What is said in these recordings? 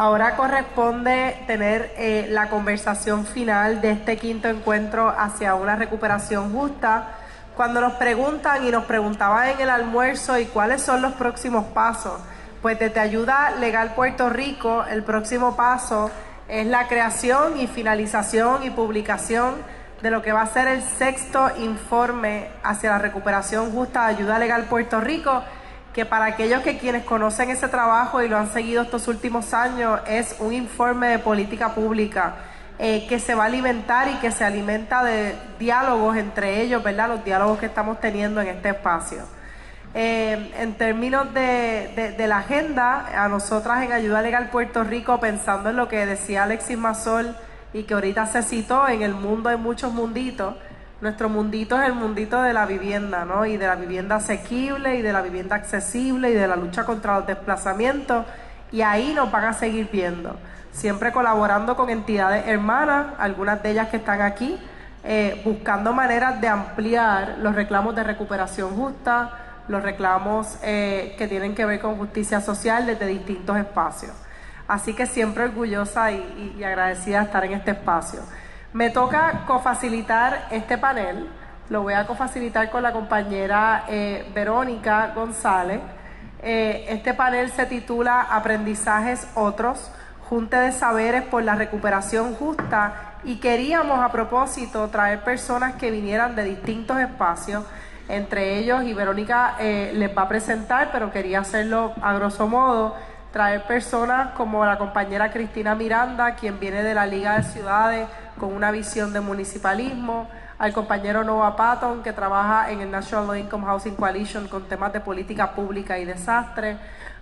Ahora corresponde tener la conversación final de este quinto encuentro hacia una recuperación justa. Cuando nos preguntan y nos preguntaban en el almuerzo y cuáles son los próximos pasos, pues desde Ayuda Legal Puerto Rico el próximo paso es la creación y finalización y publicación de lo que va a ser el sexto informe hacia la recuperación justa de Ayuda Legal Puerto Rico, que para aquellos quienes conocen ese trabajo y lo han seguido estos últimos años, es un informe de política pública que se va a alimentar y que se alimenta de diálogos entre ellos, ¿verdad? Los diálogos que estamos teniendo en este espacio. En términos de la agenda, a nosotras en Ayuda Legal Puerto Rico, pensando en lo que decía Alexis Mazol y que ahorita se citó, en el mundo hay muchos munditos. Nuestro mundito es el mundito de la vivienda, ¿no? Y de la vivienda asequible y de la vivienda accesible y de la lucha contra los desplazamientos. Y ahí nos van a seguir viendo, siempre colaborando con entidades hermanas, algunas de ellas que están aquí, buscando maneras de ampliar los reclamos de recuperación justa, los reclamos que tienen que ver con justicia social desde distintos espacios. Así que siempre orgullosa y agradecida de estar en este espacio. Me toca cofacilitar este panel, lo voy a cofacilitar con la compañera Verónica González. Este panel se titula Aprendizajes Otros, Junte de Saberes por la Recuperación Justa, y queríamos a propósito traer personas que vinieran de distintos espacios, entre ellos, y Verónica les va a presentar, pero quería hacerlo a grosso modo, traer personas como la compañera Cristina Miranda, quien viene de la Liga de Ciudades con una visión de municipalismo, al compañero Noah Patton, que trabaja en el National Low Income Housing Coalition con temas de política pública y desastre,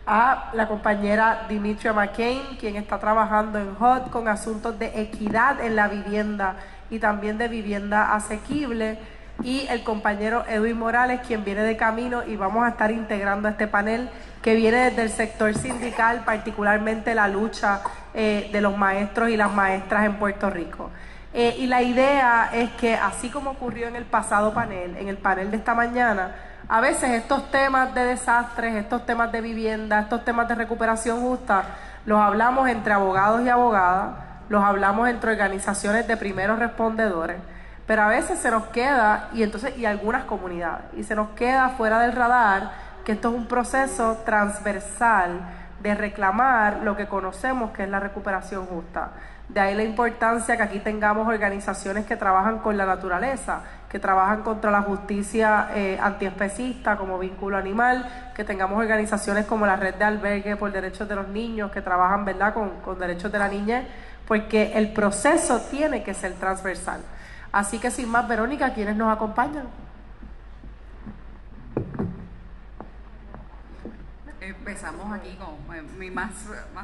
a la compañera Dimitria McCain, quien está trabajando en HUD con asuntos de equidad en la vivienda y también de vivienda asequible, y el compañero Edwin Morales, quien viene de camino, y vamos a estar integrando este panel que viene desde el sector sindical, particularmente la lucha de los maestros y las maestras en Puerto Rico. Y la idea es que, así como ocurrió en el pasado panel, en el panel de esta mañana, a veces estos temas de desastres, estos temas de vivienda, estos temas de recuperación justa, los hablamos entre abogados y abogadas, los hablamos entre organizaciones de primeros respondedores, pero a veces se nos queda, y algunas comunidades, y se nos queda fuera del radar que esto es un proceso transversal de reclamar lo que conocemos que es la recuperación justa. De ahí la importancia que aquí tengamos organizaciones que trabajan con la naturaleza, que trabajan contra la justicia antiespecista como Vínculo Animal, que tengamos organizaciones como la Red de Albergue por Derechos de los Niños, que trabajan, ¿verdad?, con derechos de la niñez, porque el proceso tiene que ser transversal. Así que sin más, Verónica, ¿quiénes nos acompañan? Empezamos aquí con mi más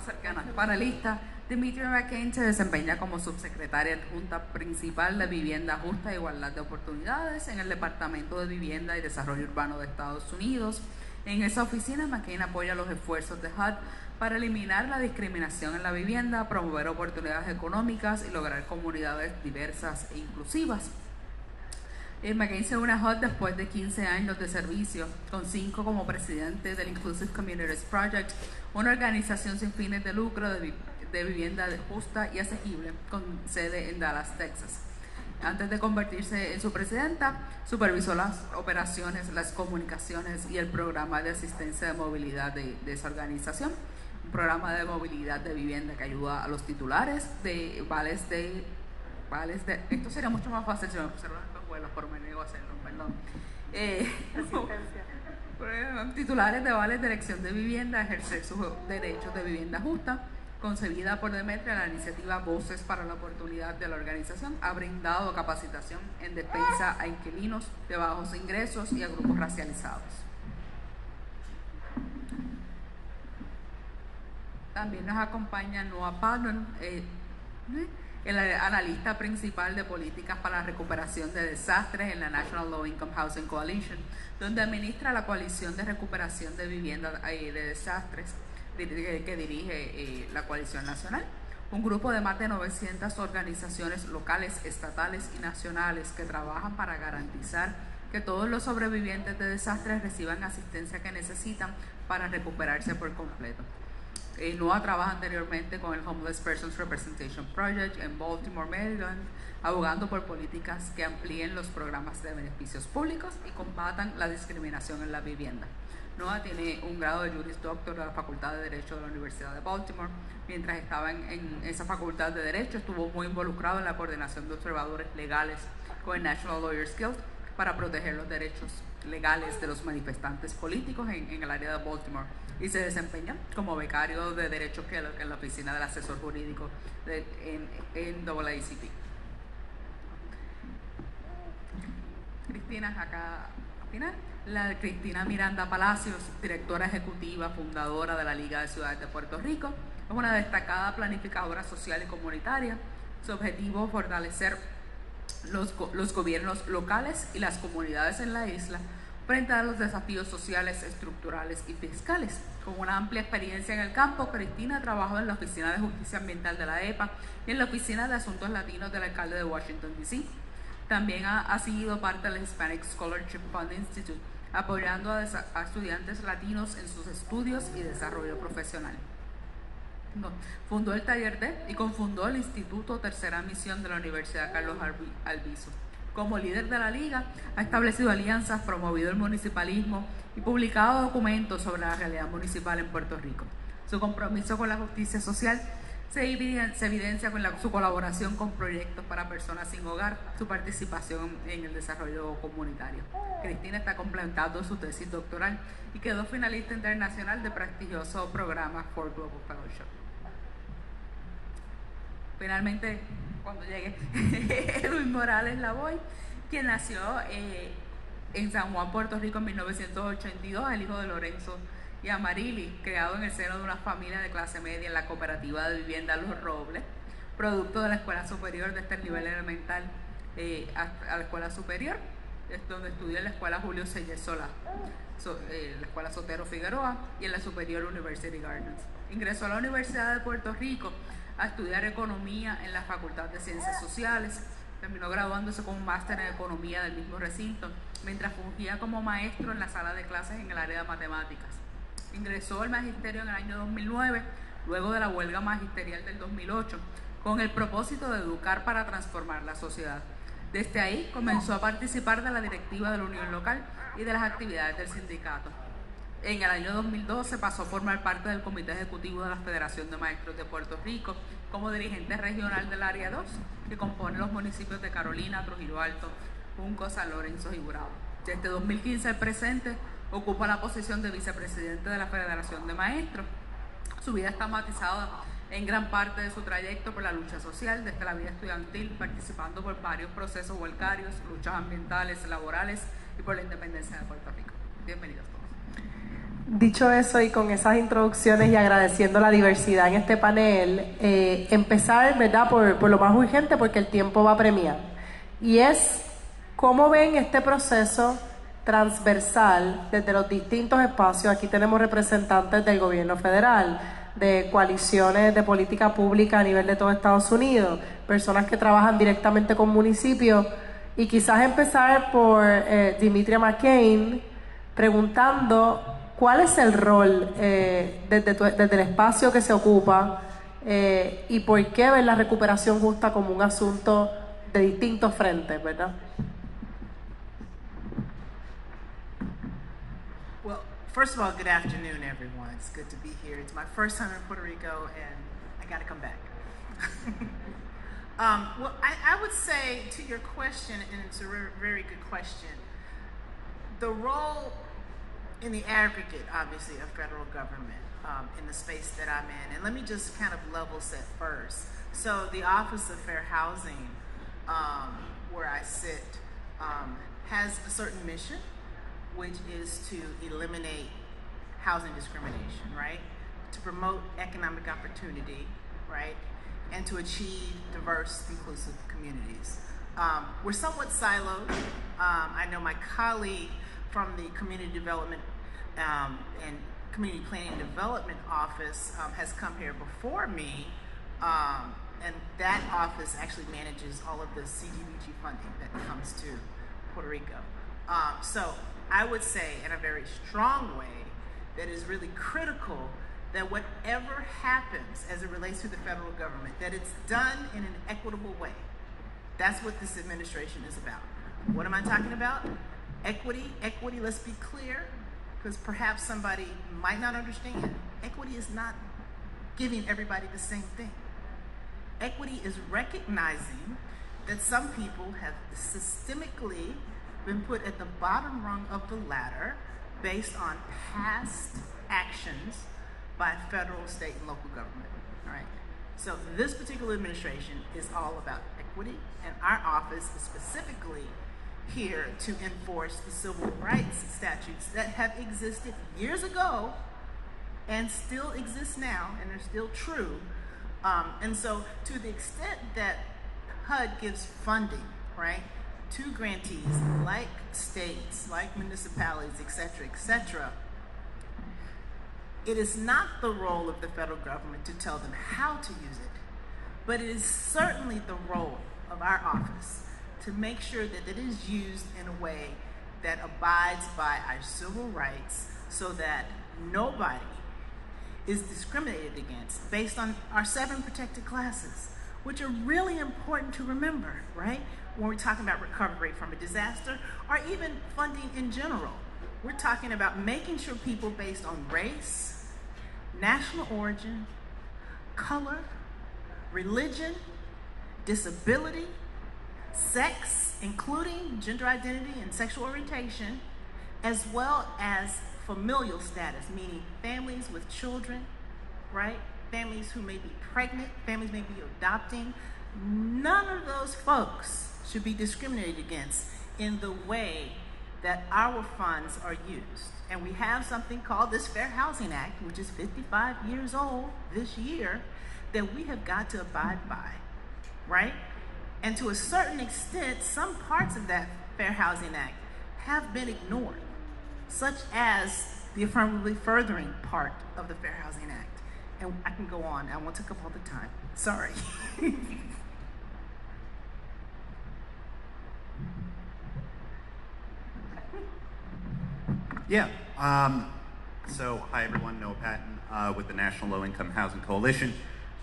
cercana panelista. Dimitria McCain se desempeña como subsecretaria adjunta principal de Vivienda Justa e Igualdad de Oportunidades en el Departamento de Vivienda y Desarrollo Urbano de Estados Unidos. En esa oficina, McCain apoya los esfuerzos de HUD para eliminar la discriminación en la vivienda, promover oportunidades económicas y lograr comunidades diversas e inclusivas. McCain se une a HUD después de 15 años de servicio, con 5 como presidente del Inclusive Communities Project, una organización sin fines de lucro de vivienda justa y asequible, con sede en Dallas, Texas. Antes de convertirse en su presidenta, supervisó las operaciones, las comunicaciones y el programa de asistencia de movilidad de esa organización, un programa de movilidad de vivienda que ayuda a los titulares de vales de esto sería mucho más fácil si me pusieran los vuelos, pero me niego a hacerlo, perdón. Titulares de vales de elección de vivienda a ejercer sus derechos de vivienda justa. Concebida por Demetria, la iniciativa Voces para la Oportunidad de la organización ha brindado capacitación en defensa a inquilinos de bajos ingresos y a grupos racializados. También nos acompaña Noah Patton, el analista principal de políticas para la recuperación de desastres en la National Low Income Housing Coalition, donde administra la coalición de recuperación de vivienda de desastres que dirige la coalición nacional, un grupo de más de 900 organizaciones locales, estatales y nacionales que trabajan para garantizar que todos los sobrevivientes de desastres reciban asistencia que necesitan para recuperarse por completo. Noah trabaja anteriormente con el Homeless Persons Representation Project en Baltimore, Maryland, abogando por políticas que amplíen los programas de beneficios públicos y combatan la discriminación en la vivienda. Noah tiene un grado de Juris Doctor de la Facultad de Derecho de la Universidad de Baltimore. Mientras estaba en esa facultad de Derecho, estuvo muy involucrado en la coordinación de observadores legales con el National Lawyers Guild para proteger los derechos legales de los manifestantes políticos en el área de Baltimore, y se desempeña como becario de Derecho Kellogg en la oficina del asesor jurídico en NAACP. Cristina, acá al final. La Cristina Miranda Palacios, directora ejecutiva, fundadora de la Liga de Ciudades de Puerto Rico, es una destacada planificadora social y comunitaria. Su objetivo es fortalecer los gobiernos locales y las comunidades en la isla frente a los desafíos sociales, estructurales y fiscales. Con una amplia experiencia en el campo, Cristina trabajó en la Oficina de Justicia Ambiental de la EPA y en la Oficina de Asuntos Latinos del alcalde de Washington, D.C. También ha sido parte del Hispanic Scholarship Fund Institute, apoyando a estudiantes latinos en sus estudios y desarrollo profesional. Fundó el Taller D y cofundó el Instituto Tercera Misión de la Universidad Carlos Albizu. Como líder de la Liga, ha establecido alianzas, promovido el municipalismo y publicado documentos sobre la realidad municipal en Puerto Rico. Su compromiso con la justicia social se evidencia con su colaboración con proyectos para personas sin hogar, su participación en el desarrollo comunitario. Cristina está completando su tesis doctoral y quedó finalista internacional de prestigioso programa Ford Global Fellowship. Finalmente, cuando llegue, Luis Morales Lavoy, quien nació en San Juan, Puerto Rico en 1982, el hijo de Lorenzo y Amarili, creado en el seno de una familia de clase media en la cooperativa de vivienda Los Robles, producto de la escuela superior desde el nivel elemental a la escuela superior, donde estudió en la escuela Julio Seller Solá, la escuela Sotero Figueroa y en la Superior University Gardens. Ingresó a la Universidad de Puerto Rico a estudiar economía en la Facultad de Ciencias Sociales. Terminó graduándose con un máster en economía del mismo recinto, mientras fungía como maestro en la sala de clases en el área de matemáticas. Ingresó al magisterio en el año 2009, luego de la huelga magisterial del 2008, con el propósito de educar para transformar la sociedad. Desde ahí comenzó a participar de la directiva de la Unión Local y de las actividades del sindicato. En el año 2012 pasó a formar parte del Comité Ejecutivo de la Federación de Maestros de Puerto Rico como dirigente regional del Área 2, que compone los municipios de Carolina, Trujillo Alto, Junco, San Lorenzo y Gurabo. Desde 2015 al presente ocupa la posición de vicepresidente de la Federación de Maestros. Su vida está matizada en gran parte de su trayecto por la lucha social, desde la vida estudiantil, participando por varios procesos huelgarios, luchas ambientales, laborales y por la independencia de Puerto Rico. Bienvenidos todos. Dicho eso y con esas introducciones y agradeciendo la diversidad en este panel, empezar, ¿verdad?, por lo más urgente, porque el tiempo va a premiar. Y es, ¿cómo ven este proceso transversal desde los distintos espacios? Aquí tenemos representantes del gobierno federal, de coaliciones de política pública a nivel de todo Estados Unidos, personas que trabajan directamente con municipios, y quizás empezar por Demetria McCain, preguntando cuál es el rol desde el espacio que se ocupa y por qué ver la recuperación justa como un asunto de distintos frentes, ¿verdad? First of all, good afternoon, everyone. It's good to be here. It's my first time in Puerto Rico, and I got to come back. Well, I would say to your question, and it's a very good question, the role in the aggregate, obviously, of federal government in the space that I'm in. And let me just kind of level set first. So the Office of Fair Housing, where I sit, has a certain mission, which is to eliminate housing discrimination, right? To promote economic opportunity, right? And to achieve diverse, inclusive communities. We're somewhat siloed. I know my colleague from the Community Development and Community Planning and Development Office has come here before me, and that office actually manages all of the CDBG funding that comes to Puerto Rico. So I would say in a very strong way that is really critical that whatever happens as it relates to the federal government, that it's done in an equitable way. That's what this administration is about. What am I talking about? Equity, let's be clear, because perhaps somebody might not understand. Equity is not giving everybody the same thing. Equity is recognizing that some people have systemically been put at the bottom rung of the ladder based on past actions by federal, state, and local government, all right? So this particular administration is all about equity, and our office is specifically here to enforce the civil rights statutes that have existed years ago and still exist now, and they're still true. And so to the extent that HUD gives funding, right, to grantees like states, like municipalities, et cetera, it is not the role of the federal government to tell them how to use it, but it is certainly the role of our office to make sure that it is used in a way that abides by our civil rights so that nobody is discriminated against based on our 7 protected classes, which are really important to remember, right? When we're talking about recovery from a disaster or even funding in general. We're talking about making sure people based on race, national origin, color, religion, disability, sex, including gender identity and sexual orientation, as well as familial status, meaning families with children, right? Families who may be pregnant, families may be adopting. None of those folks should be discriminated against in the way that our funds are used. And we have something called this Fair Housing Act, which is 55 years old this year, that we have got to abide by, right? And to a certain extent, some parts of that Fair Housing Act have been ignored, such as the affirmatively furthering part of the Fair Housing Act. And I can go on, I won't take up all the time, sorry. Yeah. So, hi everyone, Noah Patton with the National Low Income Housing Coalition.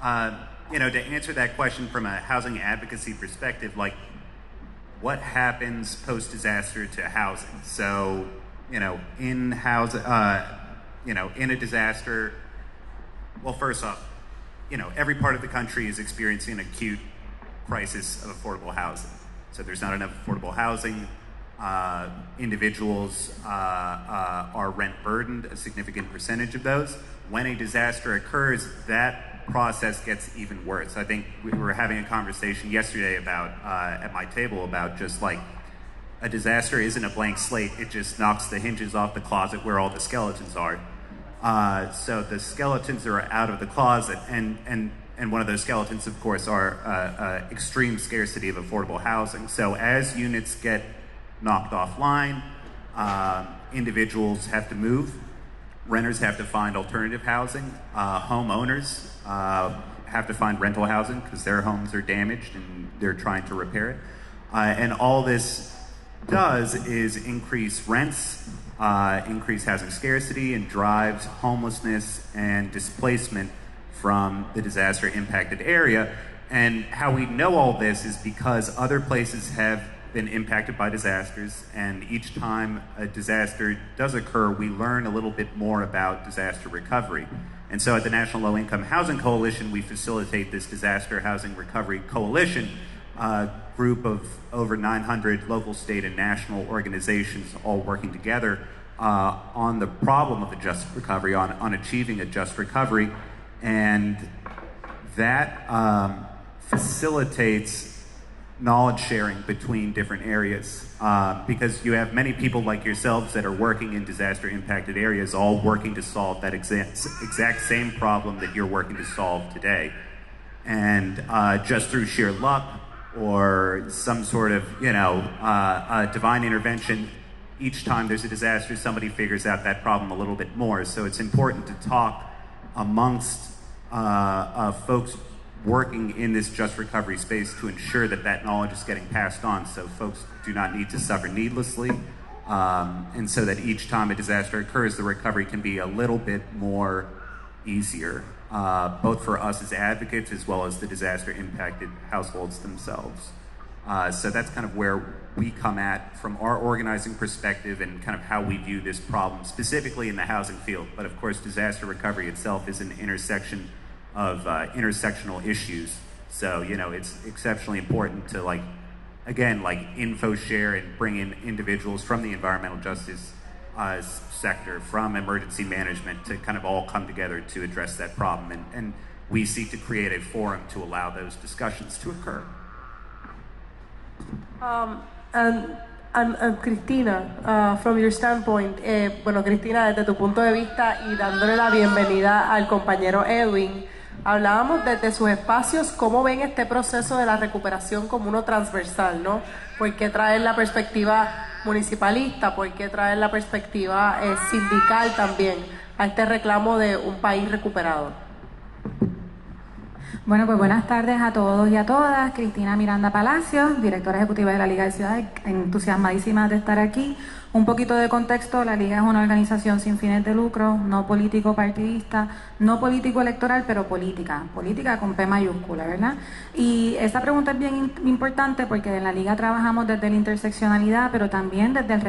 To answer that question from a housing advocacy perspective, like, what happens post-disaster to housing? So, in a disaster, well, first off, every part of the country is experiencing an acute crisis of affordable housing. So there's not enough affordable housing. Individuals are rent burdened, a significant percentage of those. When a disaster occurs, that process gets even worse. I think we were having a conversation yesterday about, at my table, about just like, a disaster isn't a blank slate, it just knocks the hinges off the closet where all the skeletons are. So the skeletons are out of the closet, and one of those skeletons, of course, are extreme scarcity of affordable housing. So as units get knocked offline, individuals have to move, renters have to find alternative housing, homeowners have to find rental housing because their homes are damaged and they're trying to repair it. And all this does is increase rents, increase housing scarcity, and drives homelessness and displacement from the disaster impacted area. And how we know all this is because other places have been impacted by disasters, and each time a disaster does occur, we learn a little bit more about disaster recovery. And so at the National Low Income Housing Coalition, we facilitate this Disaster Housing Recovery Coalition, a group of over 900 local, state, and national organizations all working together on the problem of a just recovery, on achieving a just recovery. And that facilitates knowledge sharing between different areas, because you have many people like yourselves that are working in disaster impacted areas, all working to solve that exact same problem that you're working to solve today. And just through sheer luck or some sort of divine intervention, each time there's a disaster, somebody figures out that problem a little bit more. So it's important to talk amongst folks working in this just recovery space to ensure that that knowledge is getting passed on, so folks do not need to suffer needlessly, and so that each time a disaster occurs, the recovery can be a little bit more easier, both for us as advocates as well as the disaster impacted households themselves. So that's kind of where we come at from our organizing perspective and kind of how we view this problem, specifically in the housing field. But of course, disaster recovery itself is an intersection of intersectional issues. So, you know, it's exceptionally important to, like, again, like, info share and bring in individuals from the environmental justice sector, from emergency management, to kind of all come together to address that problem. And we seek to create a forum to allow those discussions to occur. And Cristina, from your standpoint, bueno, Cristina, desde tu punto de vista y dándole la bienvenida al compañero Edwin, hablábamos desde sus espacios, cómo ven este proceso de la recuperación como uno transversal, ¿no? ¿Por qué traer la perspectiva municipalista? ¿Por qué traer la perspectiva sindical también a este reclamo de un país recuperado? Bueno, pues buenas tardes a todos y a todas. Cristina Miranda Palacios, directora ejecutiva de la Liga de Ciudades, entusiasmadísima de estar aquí. Un poquito de contexto: la Liga es una organización sin fines de lucro, no político partidista, no político electoral, pero política con P mayúscula, ¿verdad? Y esta pregunta es bien importante porque en la Liga trabajamos desde la interseccionalidad, pero también desde el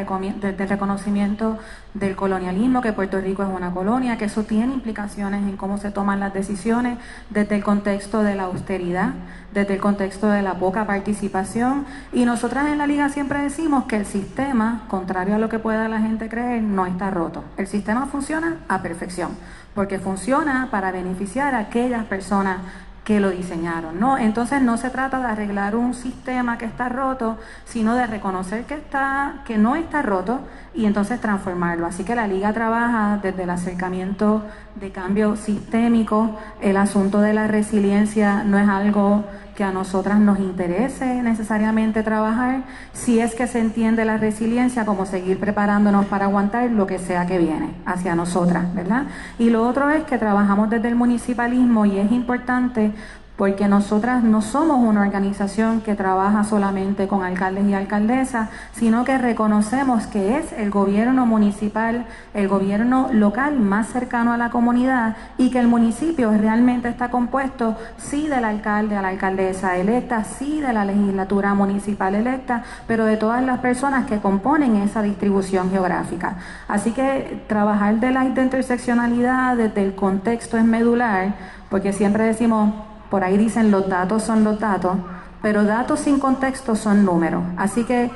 reconocimiento del colonialismo, que Puerto Rico es una colonia, que eso tiene implicaciones en cómo se toman las decisiones, desde el contexto de la austeridad, desde el contexto de la poca participación. Y nosotras en la Liga siempre decimos que el sistema, contrario a lo que pueda la gente creer, no está roto. El sistema funciona a perfección, porque funciona para beneficiar a aquellas personas que lo diseñaron, ¿no? Entonces no se trata de arreglar un sistema que está roto, sino de reconocer que no está roto y entonces transformarlo. Así que la Liga trabaja desde el acercamiento de cambio sistémico. El asunto de la resiliencia no es algo que a nosotras nos interese necesariamente trabajar, si es que se entiende la resiliencia como seguir preparándonos para aguantar lo que sea que viene hacia nosotras, ¿verdad? Y lo otro es que trabajamos desde el municipalismo, y es importante porque nosotras no somos una organización que trabaja solamente con alcaldes y alcaldesas, sino que reconocemos que es el gobierno municipal, el gobierno local más cercano a la comunidad, y que el municipio realmente está compuesto, sí, del alcalde, a la alcaldesa electa, sí, de la legislatura municipal electa, pero de todas las personas que componen esa distribución geográfica. Así que trabajar de la interseccionalidad desde el contexto es medular, porque siempre decimos, por ahí dicen, los datos son los datos, pero datos sin contexto son números. Así que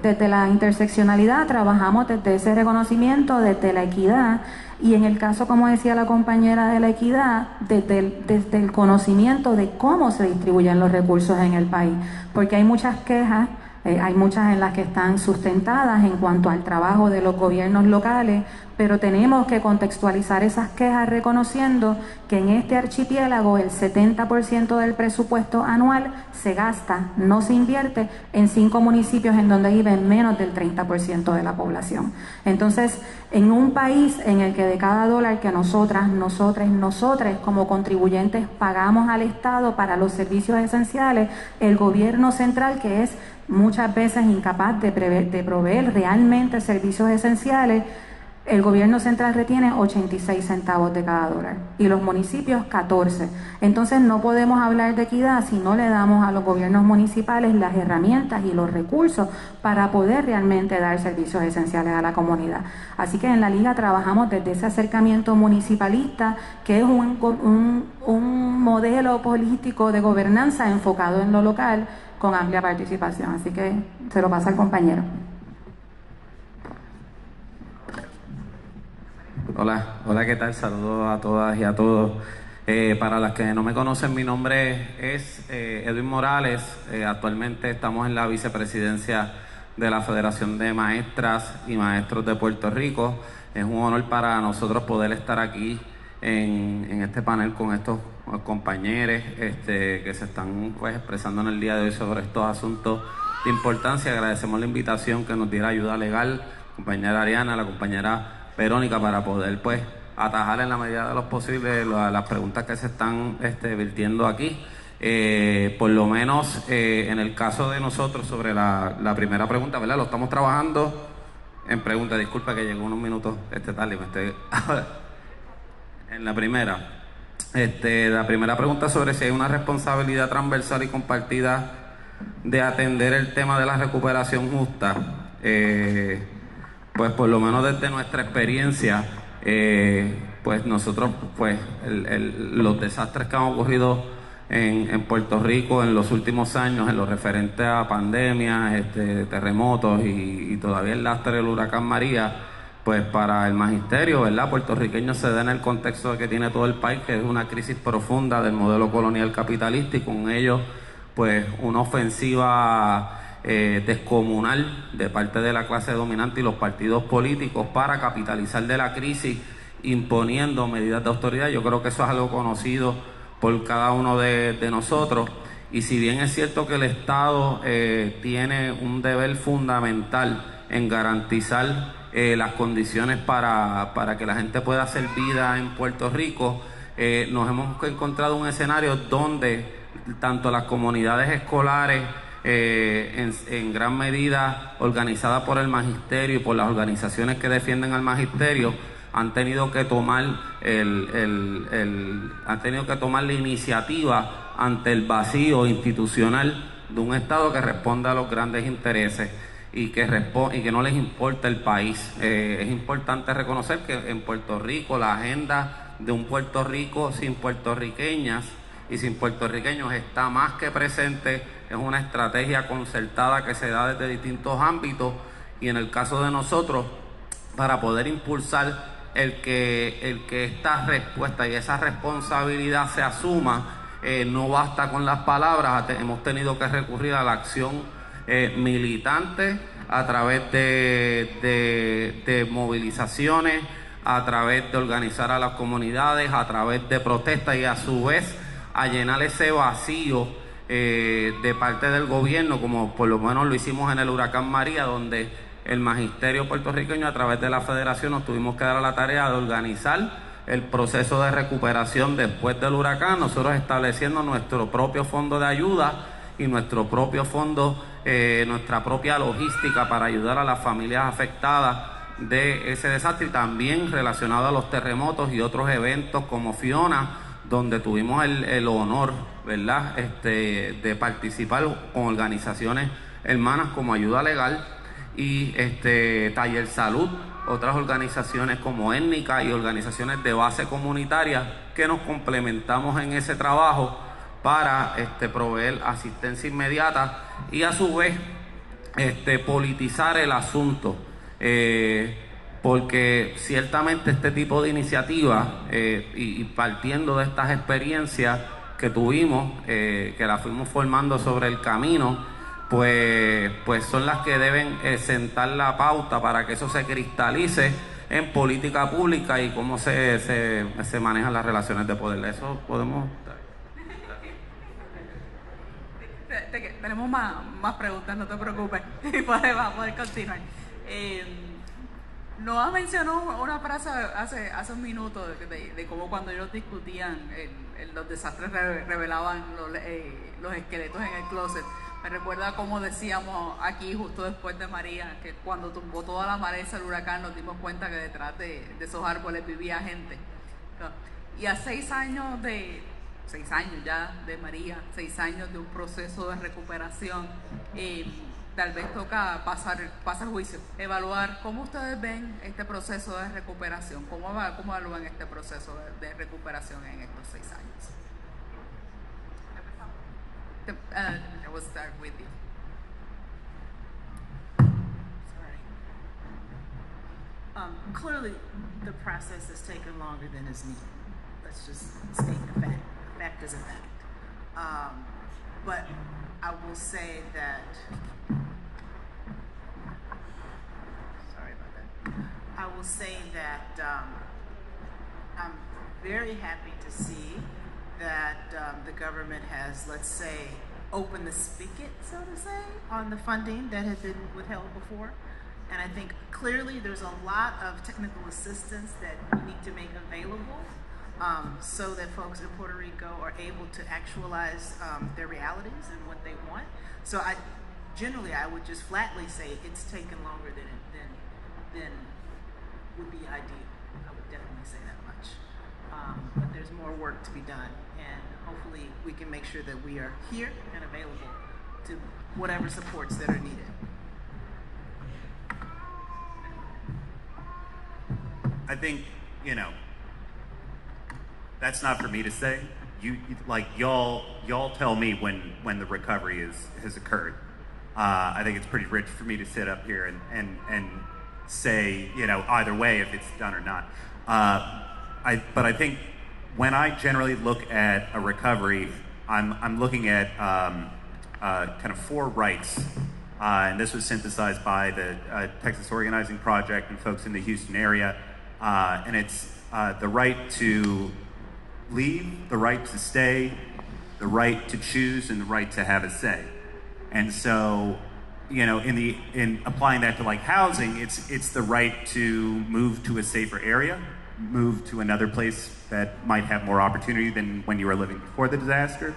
desde la interseccionalidad trabajamos desde ese reconocimiento, desde la equidad, y en el caso, como decía la compañera, de la equidad, desde el conocimiento de cómo se distribuyen los recursos en el país, porque hay muchas quejas, hay muchas en las que están sustentadas en cuanto al trabajo de los gobiernos locales, pero tenemos que contextualizar esas quejas reconociendo que en este archipiélago el 70% del presupuesto anual se gasta, no se invierte, en 5 municipios en donde vive menos del 30% de la población. Entonces, en un país en el que de cada dólar que nosotros como contribuyentes pagamos al Estado para los servicios esenciales, el gobierno central, que es muchas veces incapaz de proveer realmente servicios esenciales, el gobierno central retiene 86 centavos de cada dólar y los municipios 14. Entonces no podemos hablar de equidad si no le damos a los gobiernos municipales las herramientas y los recursos para poder realmente dar servicios esenciales a la comunidad. Así que en la Liga trabajamos desde ese acercamiento municipalista, que es un modelo político de gobernanza enfocado en lo local con amplia participación. Así que se lo pasa al compañero. Hola, ¿qué tal? Saludos a todas y a todos. Para las que no me conocen, mi nombre es Edwin Morales. Actualmente estamos en la vicepresidencia de la Federación de Maestras y Maestros de Puerto Rico. Es un honor para nosotros poder estar aquí en este panel con estos compañeros que se están pues expresando en el día de hoy sobre estos asuntos de importancia. Agradecemos la invitación que nos diera ayuda legal, la compañera Ariana, la compañera Verónica, para poder pues atajar en la medida de lo posible las preguntas que se están vertiendo aquí. Por lo menos en el caso de nosotros, sobre la primera pregunta, ¿verdad? Lo estamos trabajando en pregunta. Disculpa que llegó unos minutos tarde, En la primera. La primera pregunta sobre si hay una responsabilidad transversal y compartida de atender el tema de la recuperación justa. Pues por lo menos desde nuestra experiencia, pues nosotros, pues los desastres que han ocurrido en Puerto Rico en los últimos años, en lo referente a pandemias, terremotos y todavía el lastre del huracán María, pues para el magisterio, ¿verdad?, puertorriqueño, se da en el contexto que tiene todo el país, que es una crisis profunda del modelo colonial capitalista, y con ello pues una ofensiva descomunal de parte de la clase dominante y los partidos políticos para capitalizar de la crisis, imponiendo medidas de autoridad. Yo creo que eso es algo conocido por cada uno de nosotros, y si bien es cierto que el Estado tiene un deber fundamental en garantizar las condiciones para que la gente pueda hacer vida en Puerto Rico, nos hemos encontrado un escenario donde tanto las comunidades escolares, en gran medida organizadas por el magisterio y por las organizaciones que defienden al magisterio, han tenido que tomar la iniciativa ante el vacío institucional de un Estado que responde a los grandes intereses y que no les importa el país. Es importante reconocer que en Puerto Rico la agenda de un Puerto Rico sin puertorriqueñas y sin puertorriqueños está más que presente. Es una estrategia concertada que se da desde distintos ámbitos, y en el caso de nosotros, para poder impulsar el que esta respuesta y esa responsabilidad se asuma, no basta con las palabras. Hemos tenido que recurrir a la acción militante a través de movilizaciones, a través de organizar a las comunidades, a través de protestas, y a su vez a llenar ese vacío de parte del gobierno, como por lo menos lo hicimos en el huracán María, donde el magisterio puertorriqueño a través de la federación nos tuvimos que dar a la tarea de organizar el proceso de recuperación después del huracán, nosotros estableciendo nuestro propio fondo de ayuda y nuestro propio fondo, nuestra propia logística para ayudar a las familias afectadas de ese desastre, y también relacionado a los terremotos y otros eventos como Fiona, donde tuvimos el honor, ¿verdad?, de participar con organizaciones hermanas como Ayuda Legal y Taller Salud, otras organizaciones como Étnica y organizaciones de base comunitaria, que nos complementamos en ese trabajo para proveer asistencia inmediata y a su vez politizar el asunto, porque ciertamente este tipo de iniciativas y partiendo de estas experiencias que tuvimos, que las fuimos formando sobre el camino, pues son las que deben sentar la pauta para que eso se cristalice en política pública y cómo se manejan las relaciones de poder. Eso podemos... Tenemos más preguntas, no te preocupes, vamos a poder continuar. Noah mencionó una frase hace un minuto de cómo cuando ellos discutían los desastres revelaban los esqueletos en el closet. Me recuerda como decíamos aquí justo después de María, que cuando tumbó toda la maleza el huracán nos dimos cuenta que detrás de esos árboles vivía gente. Y a 6 años ya de María, 6 años de un proceso de recuperación, tal vez toca pasar juicio, evaluar cómo ustedes ven este proceso de recuperación, cómo evalúan este proceso de recuperación en estos 6 años. I will start with you. Sorry. Clearly, the process has taken longer than is needed. Let's just state the fact. The fact is a fact. But I will say that. Sorry about that. I will say that I'm very happy to see that the government has, let's say, opened the spigot, so to say, on the funding that had been withheld before. And I think clearly there's a lot of technical assistance that we need to make available so that folks in Puerto Rico are able to actualize their realities and what they want. So I would just flatly say it's taken longer than would be ideal. I would definitely say that much. but there's more work to be done, and hopefully we can make sure that we are here and available to whatever supports that are needed. I think, that's not for me to say. Y'all tell me when the recovery has occurred. I think it's pretty rich for me to sit up here and say, either way if it's done or not. But I think when I generally look at a recovery, I'm looking at kind of 4 rights. And this was synthesized by the Texas Organizing Project and folks in the Houston area. And it's the right to leave, the right to stay, the right to choose, and the right to have a say. And so, in applying that to like housing, it's the right to move to a safer area, move to another place that might have more opportunity than when you were living before the disaster.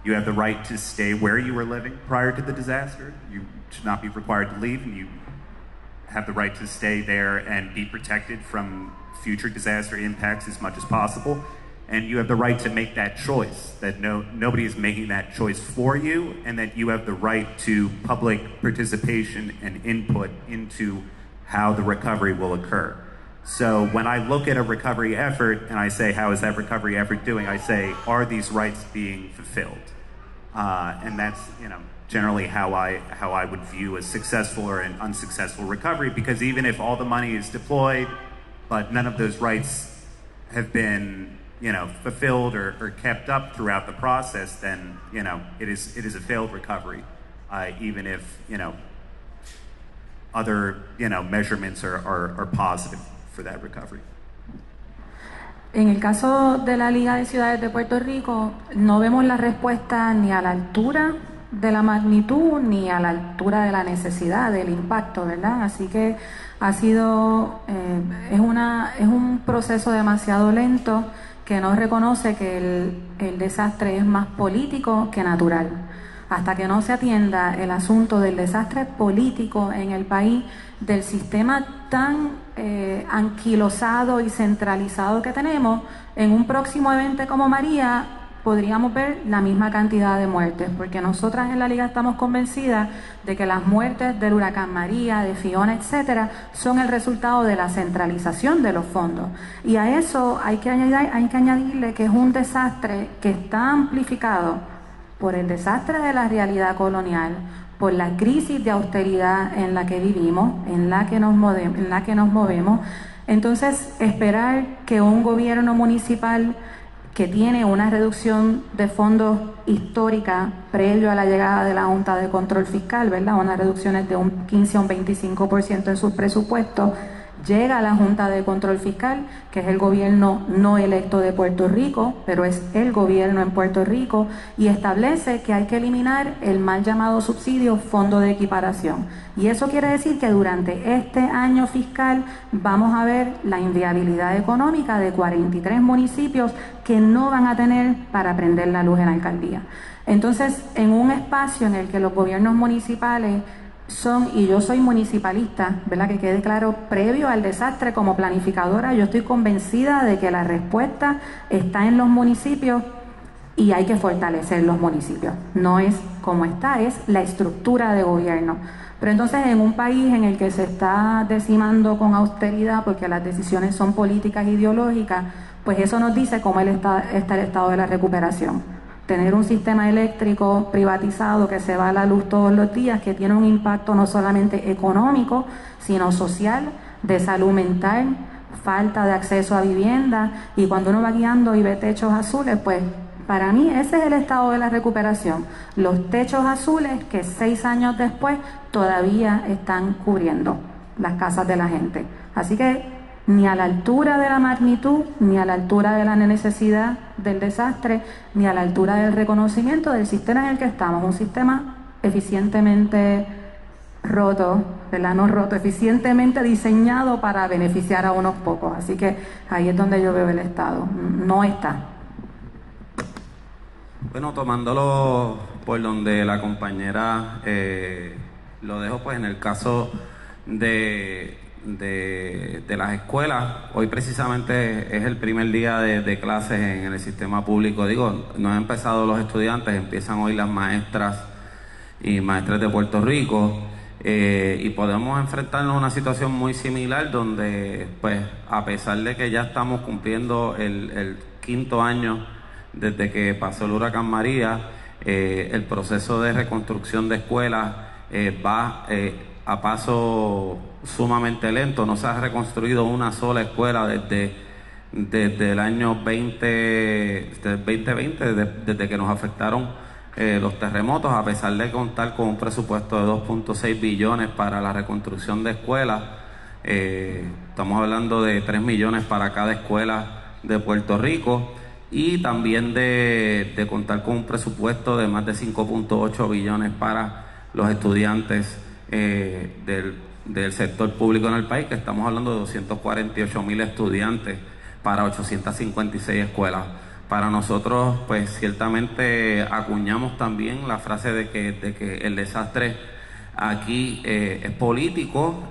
You have the right to stay where you were living prior to the disaster. You should not be required to leave, and you have the right to stay there and be protected from future disaster impacts as much as possible. And you have the right to make that choice, that nobody is making that choice for you, and that you have the right to public participation and input into how the recovery will occur. So when I look at a recovery effort and I say, how is that recovery effort doing? I say, are these rights being fulfilled? And that's, generally how I would view a successful or an unsuccessful recovery, because even if all the money is deployed, but none of those rights have been fulfilled or kept up throughout the process, then, it is a failed recovery, even if, other, measurements are positive for that recovery. En el caso de la Liga de Ciudades de Puerto Rico, no vemos la respuesta ni a la altura de la magnitud ni a la altura de la necesidad, del impacto, ¿verdad? Así que ha sido, es un proceso demasiado lento, que no reconoce que el desastre es más político que natural. Hasta que no se atienda el asunto del desastre político en el país, del sistema tan anquilosado y centralizado que tenemos, en un próximo evento como María podríamos ver la misma cantidad de muertes, porque nosotras en la Liga estamos convencidas de que las muertes del huracán María, de Fiona, etcétera, son el resultado de la centralización de los fondos. Y a eso hay que añadirle que es un desastre que está amplificado por el desastre de la realidad colonial, por la crisis de austeridad en la que vivimos, en la que nos movemos. Entonces, esperar que un gobierno municipal que tiene una reducción de fondos histórica previo a la llegada de la Junta de Control Fiscal, ¿verdad? Unas reducciones de un 15 a un 25% en sus presupuestos, llega a la Junta de Control Fiscal, que es el gobierno no electo de Puerto Rico, pero es el gobierno en Puerto Rico, y establece que hay que eliminar el mal llamado subsidio Fondo de Equiparación. Y eso quiere decir que durante este año fiscal vamos a ver la inviabilidad económica de 43 municipios que no van a tener para prender la luz en la alcaldía. Entonces, en un espacio en el que los gobiernos municipales y yo soy municipalista, ¿verdad? Que quede claro, previo al desastre como planificadora, yo estoy convencida de que la respuesta está en los municipios y hay que fortalecer los municipios. No es como está, es la estructura de gobierno. Pero entonces, en un país en el que se está decimando con austeridad porque las decisiones son políticas e ideológicas, pues eso nos dice cómo está el estado de la recuperación. Tener un sistema eléctrico privatizado que se va a la luz todos los días, que tiene un impacto no solamente económico, sino social, de salud mental, falta de acceso a vivienda, y cuando uno va guiando y ve techos azules, pues para mí ese es el estado de la recuperación. Los techos azules que 6 años después todavía están cubriendo las casas de la gente. Así que ni a la altura de la magnitud, ni a la altura de la necesidad del desastre, ni a la altura del reconocimiento del sistema en el que estamos, un sistema eficientemente roto, ¿verdad? No roto, eficientemente diseñado para beneficiar a unos pocos. Así que ahí es donde yo veo el Estado, no está. Bueno, tomándolo por donde la compañera lo dejo, pues en el caso de de las escuelas. Hoy precisamente es el primer día de clases en el sistema público. Digo, no han empezado los estudiantes, empiezan hoy las maestras y maestras de Puerto Rico, y podemos enfrentarnos a una situación muy similar donde, pues, a pesar de que ya estamos cumpliendo el 5º año desde que pasó el huracán María, el proceso de reconstrucción de escuelas va a paso sumamente lento. No se ha reconstruido una sola escuela desde el año 2020, desde que nos afectaron los terremotos, a pesar de contar con un presupuesto de 2.6 billones para la reconstrucción de escuelas. Estamos hablando de 3 millones para cada escuela de Puerto Rico, y también de contar con un presupuesto de más de 5.8 billones para los estudiantes del sector público en el país, que estamos hablando de 248,000 estudiantes para 856 escuelas. Para nosotros, pues ciertamente acuñamos también la frase de que el desastre aquí es político.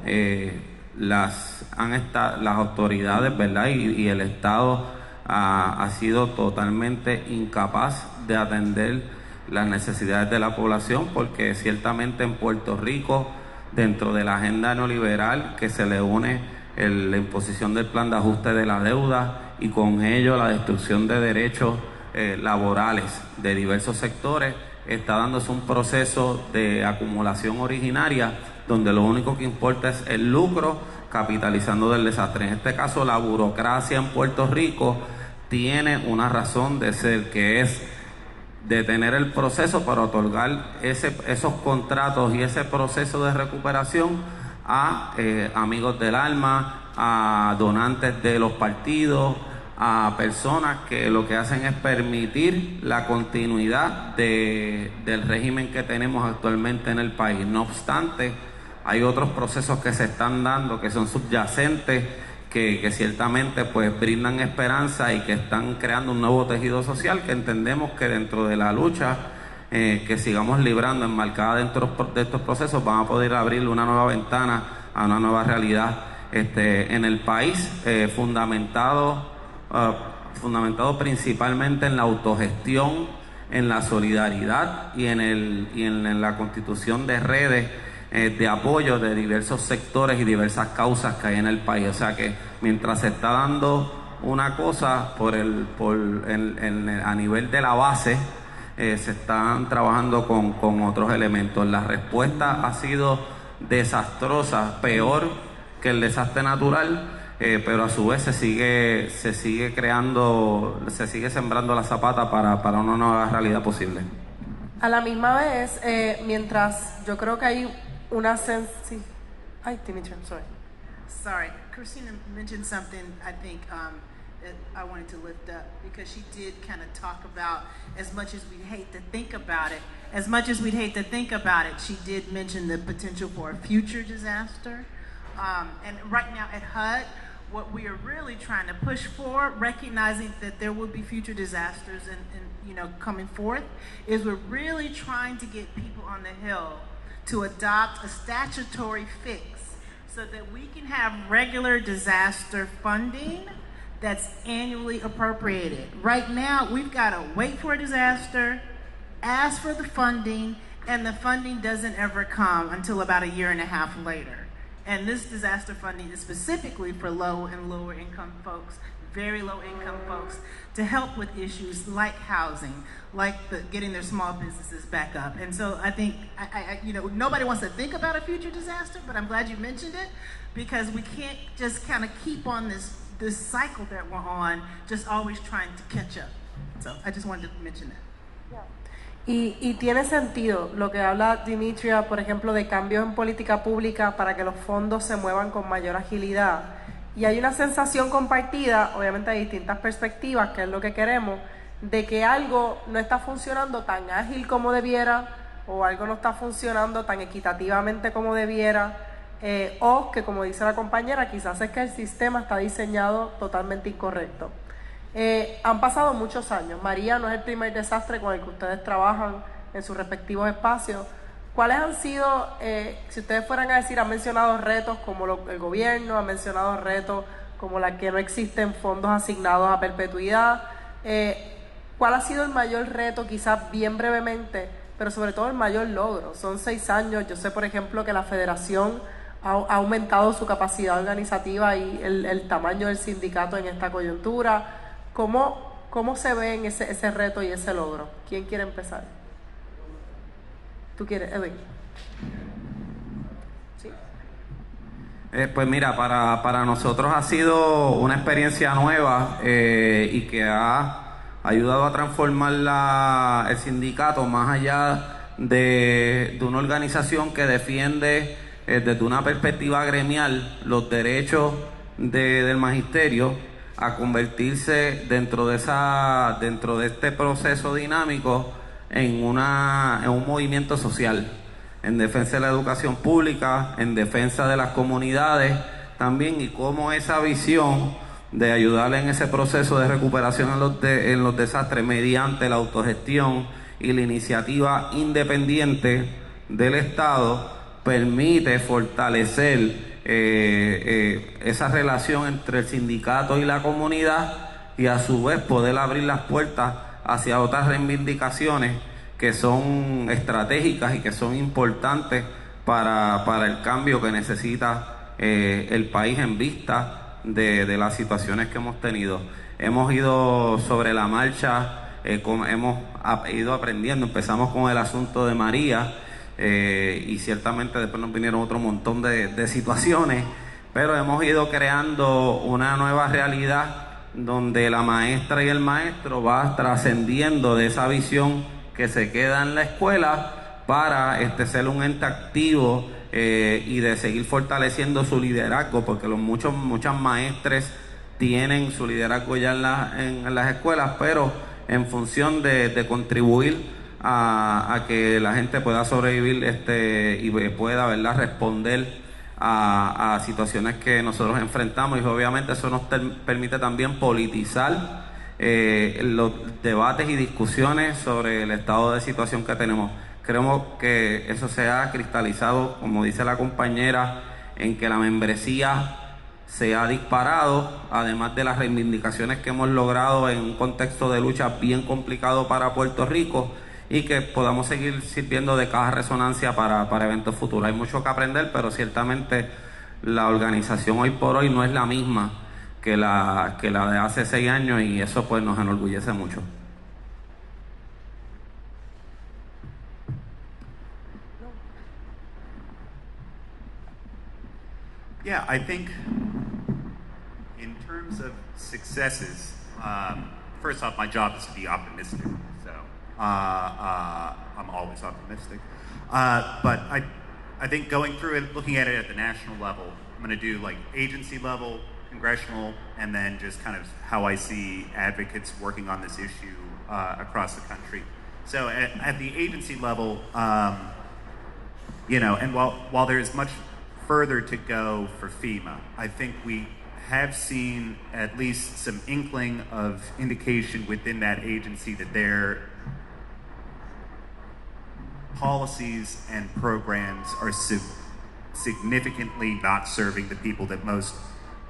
Las autoridades, ¿verdad? Y el Estado ha sido totalmente incapaz de atender las necesidades de la población, porque ciertamente en Puerto Rico, dentro de la agenda neoliberal que se le une la imposición del plan de ajuste de la deuda y con ello la destrucción de derechos laborales de diversos sectores, está dándose un proceso de acumulación originaria donde lo único que importa es el lucro, capitalizando del desastre. En este caso, la burocracia en Puerto Rico tiene una razón de ser, que es detener el proceso para otorgar esos contratos y ese proceso de recuperación a amigos del alma, a donantes de los partidos, a personas que lo que hacen es permitir la continuidad del régimen que tenemos actualmente en el país. No obstante, hay otros procesos que se están dando que son subyacentes, que ciertamente pues brindan esperanza y que están creando un nuevo tejido social, que entendemos que dentro de la lucha que sigamos librando, enmarcada dentro de estos procesos, van a poder abrir una nueva ventana a una nueva realidad en el país, fundamentado principalmente en la autogestión, en la solidaridad y en la constitución de redes de apoyo de diversos sectores y diversas causas que hay en el país. O sea que mientras se está dando una cosa a nivel de la base, se están trabajando con otros elementos. La respuesta ha sido desastrosa, peor que el desastre natural, pero a su vez se sigue sembrando la zapata para una nueva realidad posible. A la misma vez, mientras yo creo que hay una Ay, Dimitri, I'm sorry. Sorry, Christina mentioned something I think that I wanted to lift up, because she did kind of talk about, as much as we'd hate to think about it, she did mention the potential for a future disaster. And right now at HUD, what we are really trying to push for, recognizing that there will be future disasters and coming forth, is we're really trying to get people on the Hill to adopt a statutory fix so that we can have regular disaster funding that's annually appropriated. Right now, we've got to wait for a disaster, ask for the funding, and the funding doesn't ever come until about a year and a half later. And this disaster funding is specifically for low and lower income folks, very low income folks, to help with issues like housing, like getting their small businesses back up. And so I think, nobody wants to think about a future disaster, but I'm glad you mentioned it, because we can't just kind of keep on this cycle that we're on, just always trying to catch up. So I just wanted to mention that. Y tiene sentido lo que habla Dimitria, por ejemplo, de cambios en política pública para que los fondos se muevan con mayor agilidad. Y hay una sensación compartida, obviamente hay distintas perspectivas, que es lo que queremos, de que algo no está funcionando tan ágil como debiera, o algo no está funcionando tan equitativamente como debiera, o que, como dice la compañera, quizás es que el sistema está diseñado totalmente incorrecto. Han pasado muchos años. María no es el primer desastre con el que ustedes trabajan en sus respectivos espacios, ¿Cuáles han sido, si ustedes fueran a decir, han mencionado retos como el gobierno, han mencionado retos como la que no existen fondos asignados a perpetuidad? ¿Cuál ha sido el mayor reto, quizás bien brevemente, pero sobre todo el mayor logro? Son 6 años. Yo sé, por ejemplo, que la federación ha aumentado su capacidad organizativa y el tamaño del sindicato en esta coyuntura. ¿Cómo se ven ese reto y ese logro? ¿Quién quiere empezar? ¿Tú quieres, Edwin? ¿Sí? Pues mira, para nosotros ha sido una experiencia nueva y que ha ayudado a transformar el sindicato más allá de una organización que defiende desde una perspectiva gremial los derechos del magisterio, a convertirse dentro de este proceso dinámico en un movimiento social, en defensa de la educación pública, en defensa de las comunidades también, y cómo esa visión de ayudarle en ese proceso de recuperación en los desastres mediante la autogestión y la iniciativa independiente del Estado permite fortalecer esa relación entre el sindicato y la comunidad, y a su vez poder abrir las puertas hacia otras reivindicaciones que son estratégicas y que son importantes para el cambio que necesita el país en vista de las situaciones que hemos tenido. Hemos ido sobre la marcha, hemos ido aprendiendo. Empezamos con el asunto de María, y ciertamente después nos vinieron otro montón de situaciones, pero hemos ido creando una nueva realidad donde la maestra y el maestro va trascendiendo de esa visión que se queda en la escuela para ser un ente activo y de seguir fortaleciendo su liderazgo, porque muchas maestres tienen su liderazgo ya en las escuelas, pero en función de contribuir a que la gente pueda sobrevivir y pueda, ¿verdad?, responder a situaciones que nosotros enfrentamos, y obviamente eso nos permite también politizar los debates y discusiones sobre el estado de situación que tenemos. Creemos que eso se ha cristalizado, como dice la compañera, en que la membresía se ha disparado, además de las reivindicaciones que hemos logrado en un contexto de lucha bien complicado para Puerto Rico, y que podamos seguir sirviendo de caja de resonancia para eventos futuros. Hay mucho que aprender, pero ciertamente la organización hoy por hoy no es la misma que la de hace 6 años, y eso pues nos enorgullece mucho. Yeah, I think in terms of successes, first off, my job is to be optimistic. I'm always optimistic. But I think going through it, looking at it at the national level, I'm going to do like agency level, congressional, and then just kind of how I see advocates working on this issue across the country. So at the agency level, and while there's much further to go for FEMA, I think we have seen at least some inkling of indication within that agency that their policies and programs are significantly not serving the people that most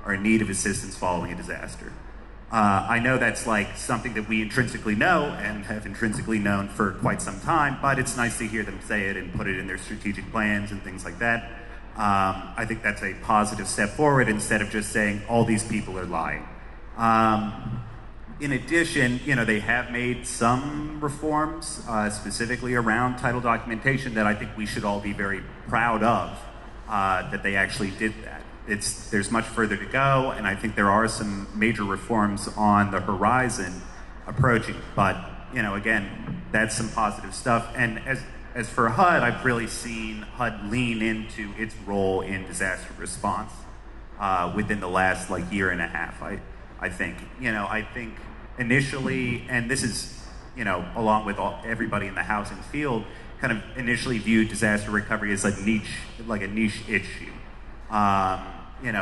are in need of assistance following a disaster. I know that's like something that we intrinsically know and have intrinsically known for quite some time, but it's nice to hear them say it and put it in their strategic plans and things like that. I think that's a positive step forward instead of just saying all these people are lying. In addition, they have made some reforms specifically around title documentation that I think we should all be very proud of, that they actually did that. There's much further to go, and I think there are some major reforms on the horizon approaching. But, again, that's some positive stuff. And as for HUD, I've really seen HUD lean into its role in disaster response within the last year and a half. I think initially, and this is along with everybody in the housing field, kind of initially viewed disaster recovery as a niche issue.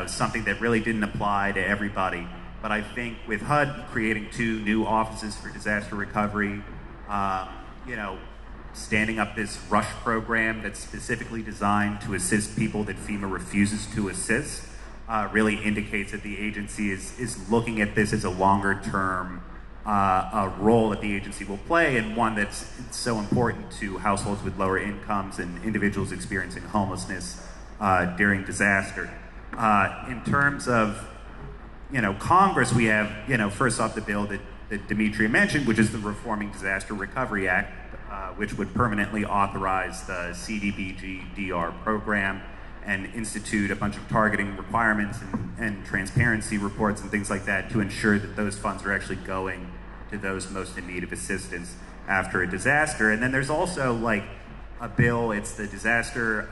Something that really didn't apply to everybody. But I think with HUD creating 2 new offices for disaster recovery, standing up this rush program that's specifically designed to assist people that FEMA refuses to assist really indicates that the agency is looking at this as a longer term role that the agency will play, and one that's so important to households with lower incomes and individuals experiencing homelessness during disaster. In terms of Congress, we have first off the bill that Demetria mentioned, which is the Reforming Disaster Recovery Act, which would permanently authorize the CDBG-DR program and institute a bunch of targeting requirements and transparency reports and things like that to ensure that those funds are actually going to those most in need of assistance after a disaster. And then there's also a bill, it's the Disaster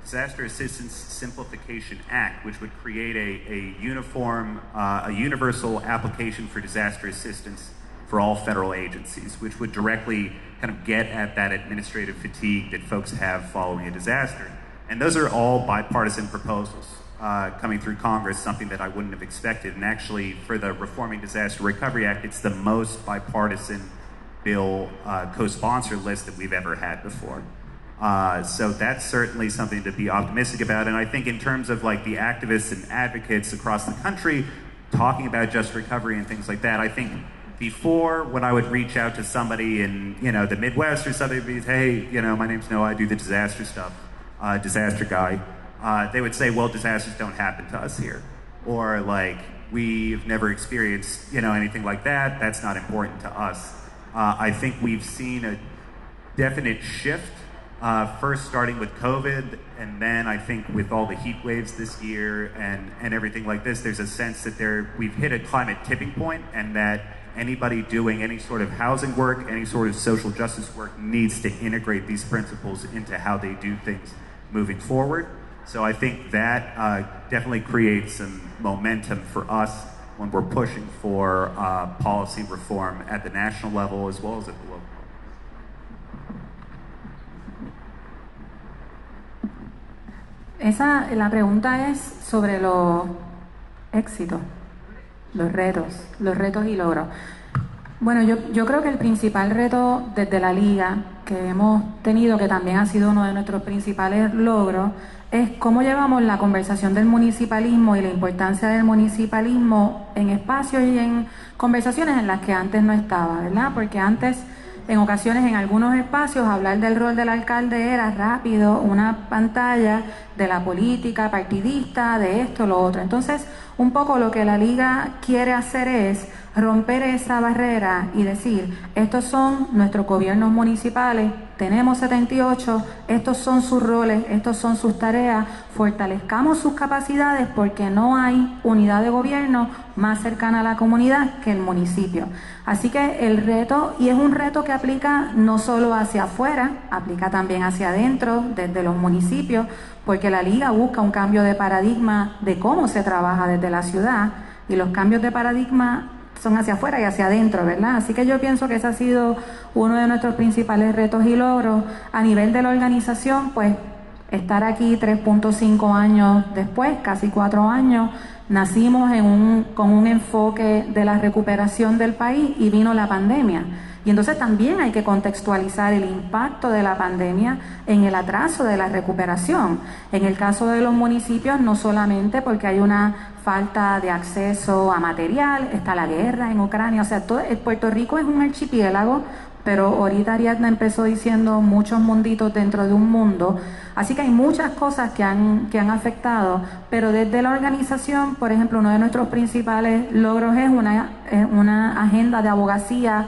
Assistance Simplification Act, which would create a universal application for disaster assistance for all federal agencies, which would directly kind of get at that administrative fatigue that folks have following a disaster. And those are all bipartisan proposals coming through Congress, something that I wouldn't have expected. And actually, for the Reforming Disaster Recovery Act, it's the most bipartisan bill co-sponsor list that we've ever had before. So that's certainly something to be optimistic about. And I think in terms of the activists and advocates across the country talking about just recovery and things like that, I think before, when I would reach out to somebody in the Midwest or something, be hey, my name's Noah, I do the disaster stuff, disaster guy, they would say, well, disasters don't happen to us here, or we've never experienced anything like that. That's not important to us. I think we've seen a definite shift. First starting with COVID, and then I think with all the heat waves this year and everything like this, there's a sense that we've hit a climate tipping point, and that anybody doing any sort of housing work, any sort of social justice work needs to integrate these principles into how they do things moving forward. So I think that definitely creates some momentum for us when we're pushing for policy reform at the national level as well as at the local. La pregunta es sobre los éxitos, los retos y logros. Bueno, yo creo que el principal reto desde la Liga que hemos tenido, que también ha sido uno de nuestros principales logros, es cómo llevamos la conversación del municipalismo y la importancia del municipalismo en espacios y en conversaciones en las que antes no estaba, ¿verdad? Porque antes, en ocasiones, en algunos espacios, hablar del rol del alcalde era rápido, una pantalla de la política partidista, de esto, lo otro. Entonces, un poco lo que la Liga quiere hacer es romper esa barrera y decir, estos son nuestros gobiernos municipales, tenemos 78, estos son sus roles, estos son sus tareas, fortalezcamos sus capacidades porque no hay unidad de gobierno más cercana a la comunidad que el municipio. Así que el reto, y es un reto que aplica no solo hacia afuera, aplica también hacia adentro, desde los municipios, porque la Liga busca un cambio de paradigma de cómo se trabaja desde la ciudad, y los cambios de paradigma son hacia afuera y hacia adentro, ¿verdad? Así que yo pienso que ese ha sido uno de nuestros principales retos y logros. A nivel de la organización, pues estar aquí 3.5 años después, casi 4 años, nacimos con un enfoque de la recuperación del país y vino la pandemia. Y entonces también hay que contextualizar el impacto de la pandemia en el atraso de la recuperación. En el caso de los municipios, no solamente porque hay una falta de acceso a material, está la guerra en Ucrania, o sea, Puerto Rico es un archipiélago, pero ahorita Ariadna empezó diciendo muchos munditos dentro de un mundo, así que hay muchas cosas que han afectado, pero desde la organización, por ejemplo, uno de nuestros principales logros es una agenda de abogacía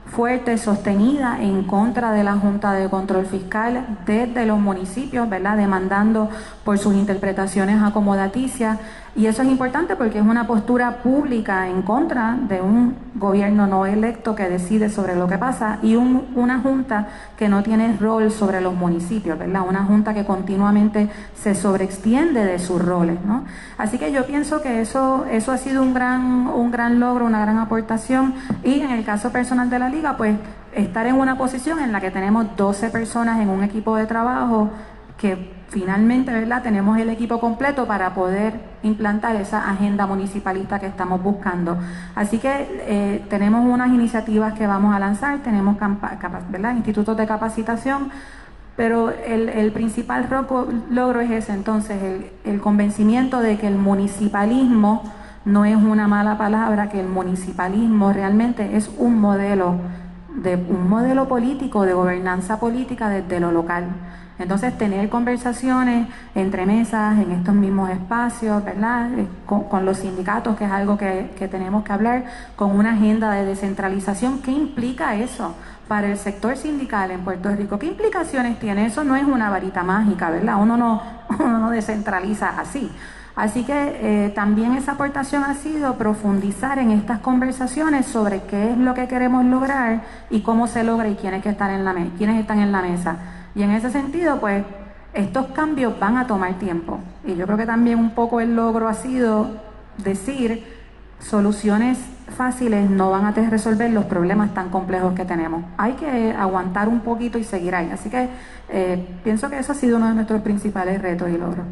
fuerte, sostenida en contra de la Junta de Control Fiscal desde los municipios, ¿verdad? Demandando por sus interpretaciones acomodaticias, y eso es importante porque es una postura pública en contra de un gobierno no electo que decide sobre lo que pasa y una Junta que no tiene rol sobre los municipios, ¿verdad? Una Junta que continuamente se sobreextiende de sus roles, ¿no? Así que yo pienso que eso ha sido un gran logro, una gran aportación, y en el caso personal de la Liga, pues estar en una posición en la que tenemos 12 personas en un equipo de trabajo que finalmente, ¿verdad?, tenemos el equipo completo para poder implantar esa agenda municipalista que estamos buscando. Así que tenemos unas iniciativas que vamos a lanzar, tenemos ¿verdad?, institutos de capacitación, pero el principal logro es ese, entonces, el convencimiento de que el municipalismo no es una mala palabra, que el municipalismo realmente es un modelo político, de gobernanza política desde lo local. Entonces, tener conversaciones entre mesas, en estos mismos espacios, ¿verdad?, con los sindicatos, que es algo que tenemos que hablar, con una agenda de descentralización. ¿Qué implica eso para el sector sindical en Puerto Rico? ¿Qué implicaciones tiene? Eso no es una varita mágica, ¿verdad? Uno no descentraliza así. Así que también esa aportación ha sido profundizar en estas conversaciones sobre qué es lo que queremos lograr y cómo se logra y quiénes están en la mesa. Y en ese sentido, pues, estos cambios van a tomar tiempo. Y yo creo que también un poco el logro ha sido decir, soluciones fáciles no van a resolver los problemas tan complejos que tenemos. Hay que aguantar un poquito y seguir ahí. Así que pienso que eso ha sido uno de nuestros principales retos y logros.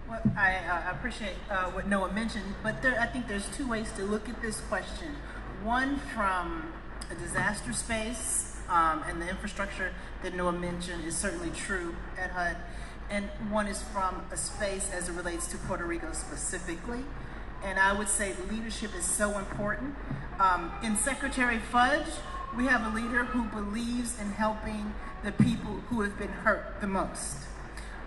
Well, I appreciate what Noah mentioned, but I think there's two ways to look at this question. One, from a disaster space, and the infrastructure that Noah mentioned is certainly true at HUD. And one is from a space as it relates to Puerto Rico specifically. And I would say leadership is so important. In Secretary Fudge, we have a leader who believes in helping the people who have been hurt the most.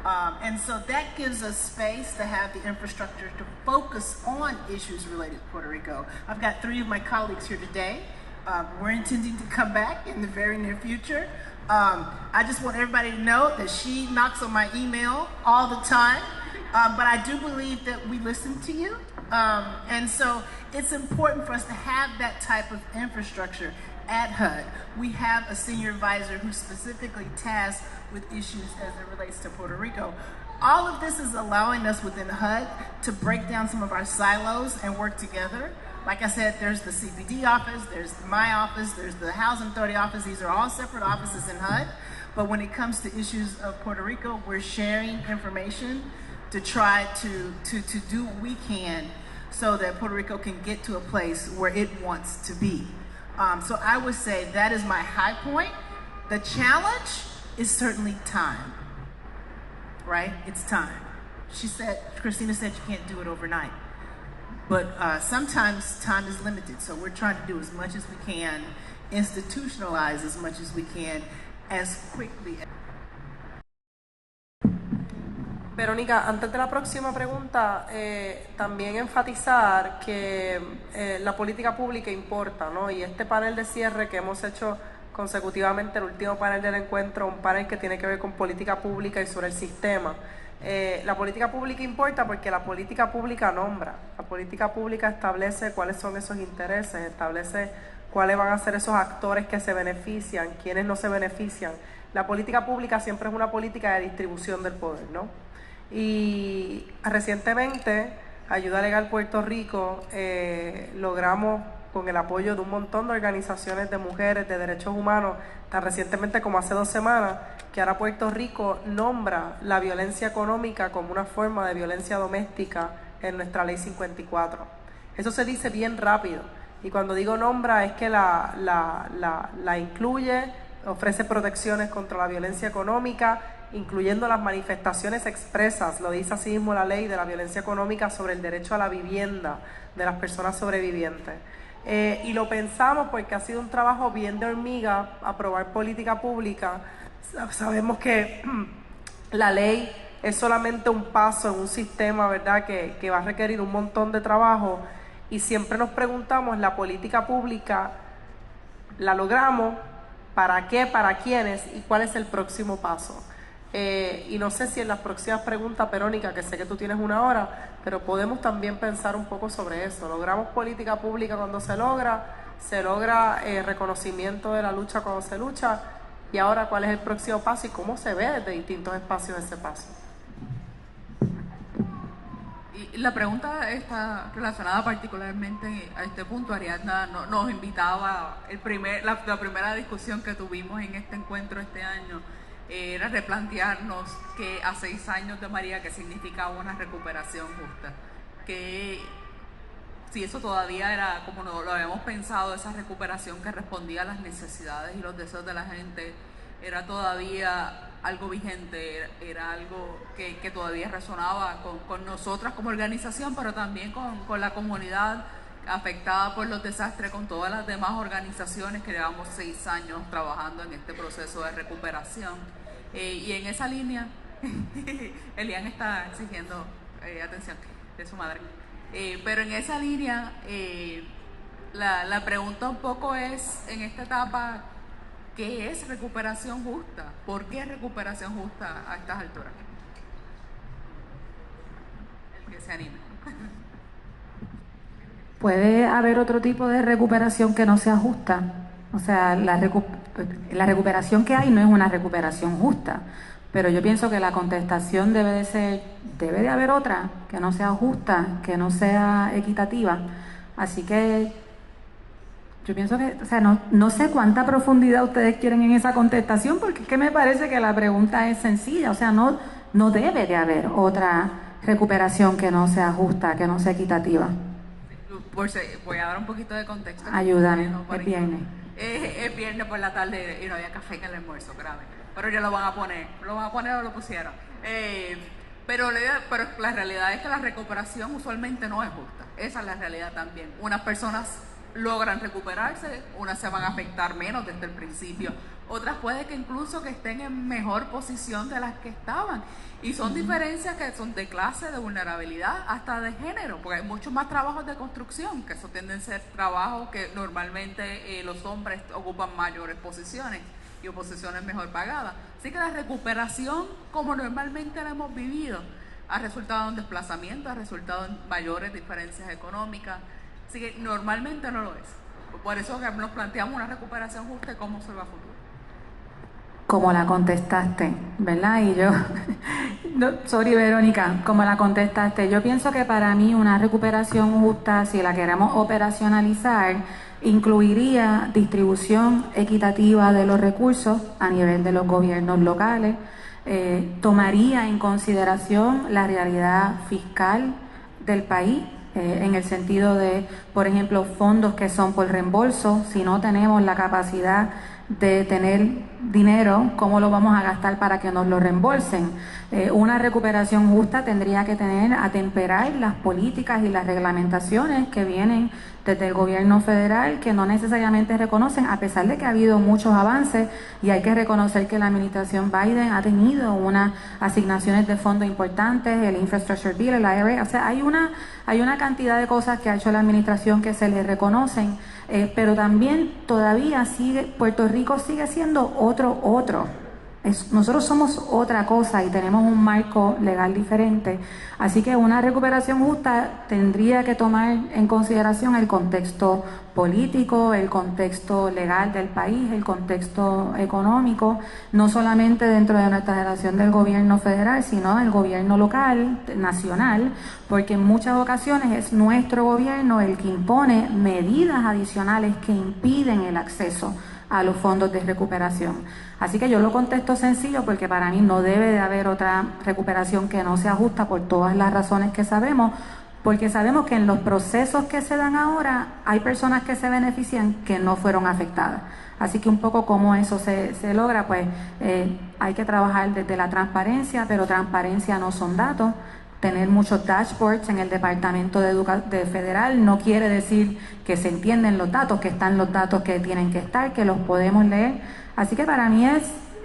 And so that gives us space to have the infrastructure to focus on issues related to Puerto Rico. I've got 3 of my colleagues here today. We're intending to come back in the very near future. I just want everybody to know that she knocks on my email all the time, but I do believe that we listen to you. And so it's important for us to have that type of infrastructure at HUD. We have a senior advisor who's specifically tasked with issues as it relates to Puerto Rico. All of this is allowing us within HUD to break down some of our silos and work together. Like I said, there's the CPD office, there's my office, there's the Housing Authority office. These are all separate offices in HUD. But when it comes to issues of Puerto Rico, we're sharing information to try to do what we can so that Puerto Rico can get to a place where it wants to be. So I would say that is my high point. The challenge is certainly time, right? It's time. Christina said you can't do it overnight. But sometimes time is limited, so we're trying to do as much as we can, institutionalize as much as we can, as quickly as... Verónica, antes de la próxima pregunta, también enfatizar que la política pública importa, ¿no? Y este panel de cierre que hemos hecho consecutivamente, el último panel del encuentro, un panel que tiene que ver con política pública y sobre el sistema. La política pública importa porque la política pública nombra, la política pública establece cuáles son esos intereses, establece cuáles van a ser esos actores que se benefician, quiénes no se benefician. La política pública siempre es una política de distribución del poder, ¿no? Y recientemente, Ayuda Legal Puerto Rico, logramos, con el apoyo de un montón de organizaciones de mujeres, de derechos humanos, tan recientemente como hace 2 semanas, que ahora Puerto Rico nombra la violencia económica como una forma de violencia doméstica en nuestra Ley 54. Eso se dice bien rápido, y cuando digo nombra es que la incluye, ofrece protecciones contra la violencia económica, incluyendo las manifestaciones expresas, lo dice así mismo la ley, de la violencia económica sobre el derecho a la vivienda de las personas sobrevivientes. Y lo pensamos porque ha sido un trabajo bien de hormiga aprobar política pública. Sabemos que la ley es solamente un paso en un sistema, ¿verdad?, que va a requerir un montón de trabajo, y siempre nos preguntamos, la política pública, ¿la logramos? ¿Para qué? ¿Para quiénes? ¿Y cuál es el próximo paso? Y no sé si en las próximas preguntas, Verónica, que sé que tú tienes 1 hora, pero podemos también pensar un poco sobre eso. ¿Logramos política pública cuando se logra reconocimiento de la lucha cuando se lucha? Y ahora, ¿cuál es el próximo paso y cómo se ve desde distintos espacios ese paso? Y la pregunta está relacionada particularmente a este punto. Ariadna nos invitaba, la primera discusión que tuvimos en este encuentro este año, era replantearnos que a 6 años de María, qué significaba una recuperación justa, que si eso todavía era como no lo habíamos pensado, esa recuperación que respondía a las necesidades y los deseos de la gente, era todavía algo vigente, era algo que todavía resonaba con nosotras como organización, pero también con la comunidad afectada por los desastres, con todas las demás organizaciones que llevamos 6 años trabajando en este proceso de recuperación. Y en esa línea, Elian está exigiendo atención de su madre. Pero en esa línea, la pregunta un poco es, en esta etapa, ¿qué es recuperación justa? ¿Por qué recuperación justa a estas alturas? El que se anime. ¿Puede haber otro tipo de recuperación que no sea justa? O sea, la recuperación que hay no es una recuperación justa, pero yo pienso que la contestación debe de haber otra que no sea justa, que no sea equitativa. Así que yo pienso que, o sea, no sé cuánta profundidad ustedes quieren en esa contestación, porque es que me parece que la pregunta es sencilla, o sea, no debe de haber otra recuperación que no sea justa, que no sea equitativa. Voy a dar un poquito de contexto. Ayúdame, es viernes. Es viernes por la tarde y no había café en el almuerzo, grave. Pero ya lo van a poner o lo pusieron. Pero la realidad es que la recuperación usualmente no es justa. Esa es la realidad también. Unas personas logran recuperarse, unas se van a afectar menos desde el principio, otras puede que incluso que estén en mejor posición de las que estaban. Y son diferencias que son de clase, de vulnerabilidad, hasta de género, porque hay muchos más trabajos de construcción, que eso tienden a ser trabajos que normalmente los hombres ocupan mayores posiciones y posiciones mejor pagadas. Así que la recuperación, como normalmente la hemos vivido, ha resultado en desplazamiento, ha resultado en mayores diferencias económicas. Así que normalmente no lo es. Por eso que nos planteamos una recuperación justa y cómo se va a futuro. Como la contestaste, ¿verdad? Y yo, no, sorry Verónica, como la contestaste, yo pienso que para mí una recuperación justa, si la queremos operacionalizar, incluiría distribución equitativa de los recursos a nivel de los gobiernos locales, tomaría en consideración la realidad fiscal del país, en el sentido de, por ejemplo, fondos que son por reembolso. Si no tenemos la capacidad de tener dinero, ¿cómo lo vamos a gastar para que nos lo reembolsen? Una recuperación justa tendría que atemperar las políticas y las reglamentaciones que vienen desde el gobierno federal, que no necesariamente reconocen, a pesar de que ha habido muchos avances, y hay que reconocer que la administración Biden ha tenido unas asignaciones de fondos importantes, el Infrastructure Bill, el IRA, o sea, hay una cantidad de cosas que ha hecho la administración que se le reconocen, pero también todavía Puerto Rico sigue siendo otro. Nosotros somos otra cosa y tenemos un marco legal diferente, así que una recuperación justa tendría que tomar en consideración el contexto político, el contexto legal del país, el contexto económico, no solamente dentro de nuestra relación del gobierno federal, sino del gobierno local, nacional, porque en muchas ocasiones es nuestro gobierno el que impone medidas adicionales que impiden el acceso a los fondos de recuperación. Así que yo lo contesto sencillo, porque para mí no debe de haber otra recuperación que no sea justa por todas las razones que sabemos, porque sabemos que en los procesos que se dan ahora hay personas que se benefician que no fueron afectadas. Así que un poco cómo eso se logra, pues hay que trabajar desde la transparencia, pero transparencia no son datos. Tener muchos dashboards en el Departamento de Federal no quiere decir que se entienden los datos, que están los datos que tienen que estar, que los podemos leer. Así que para mí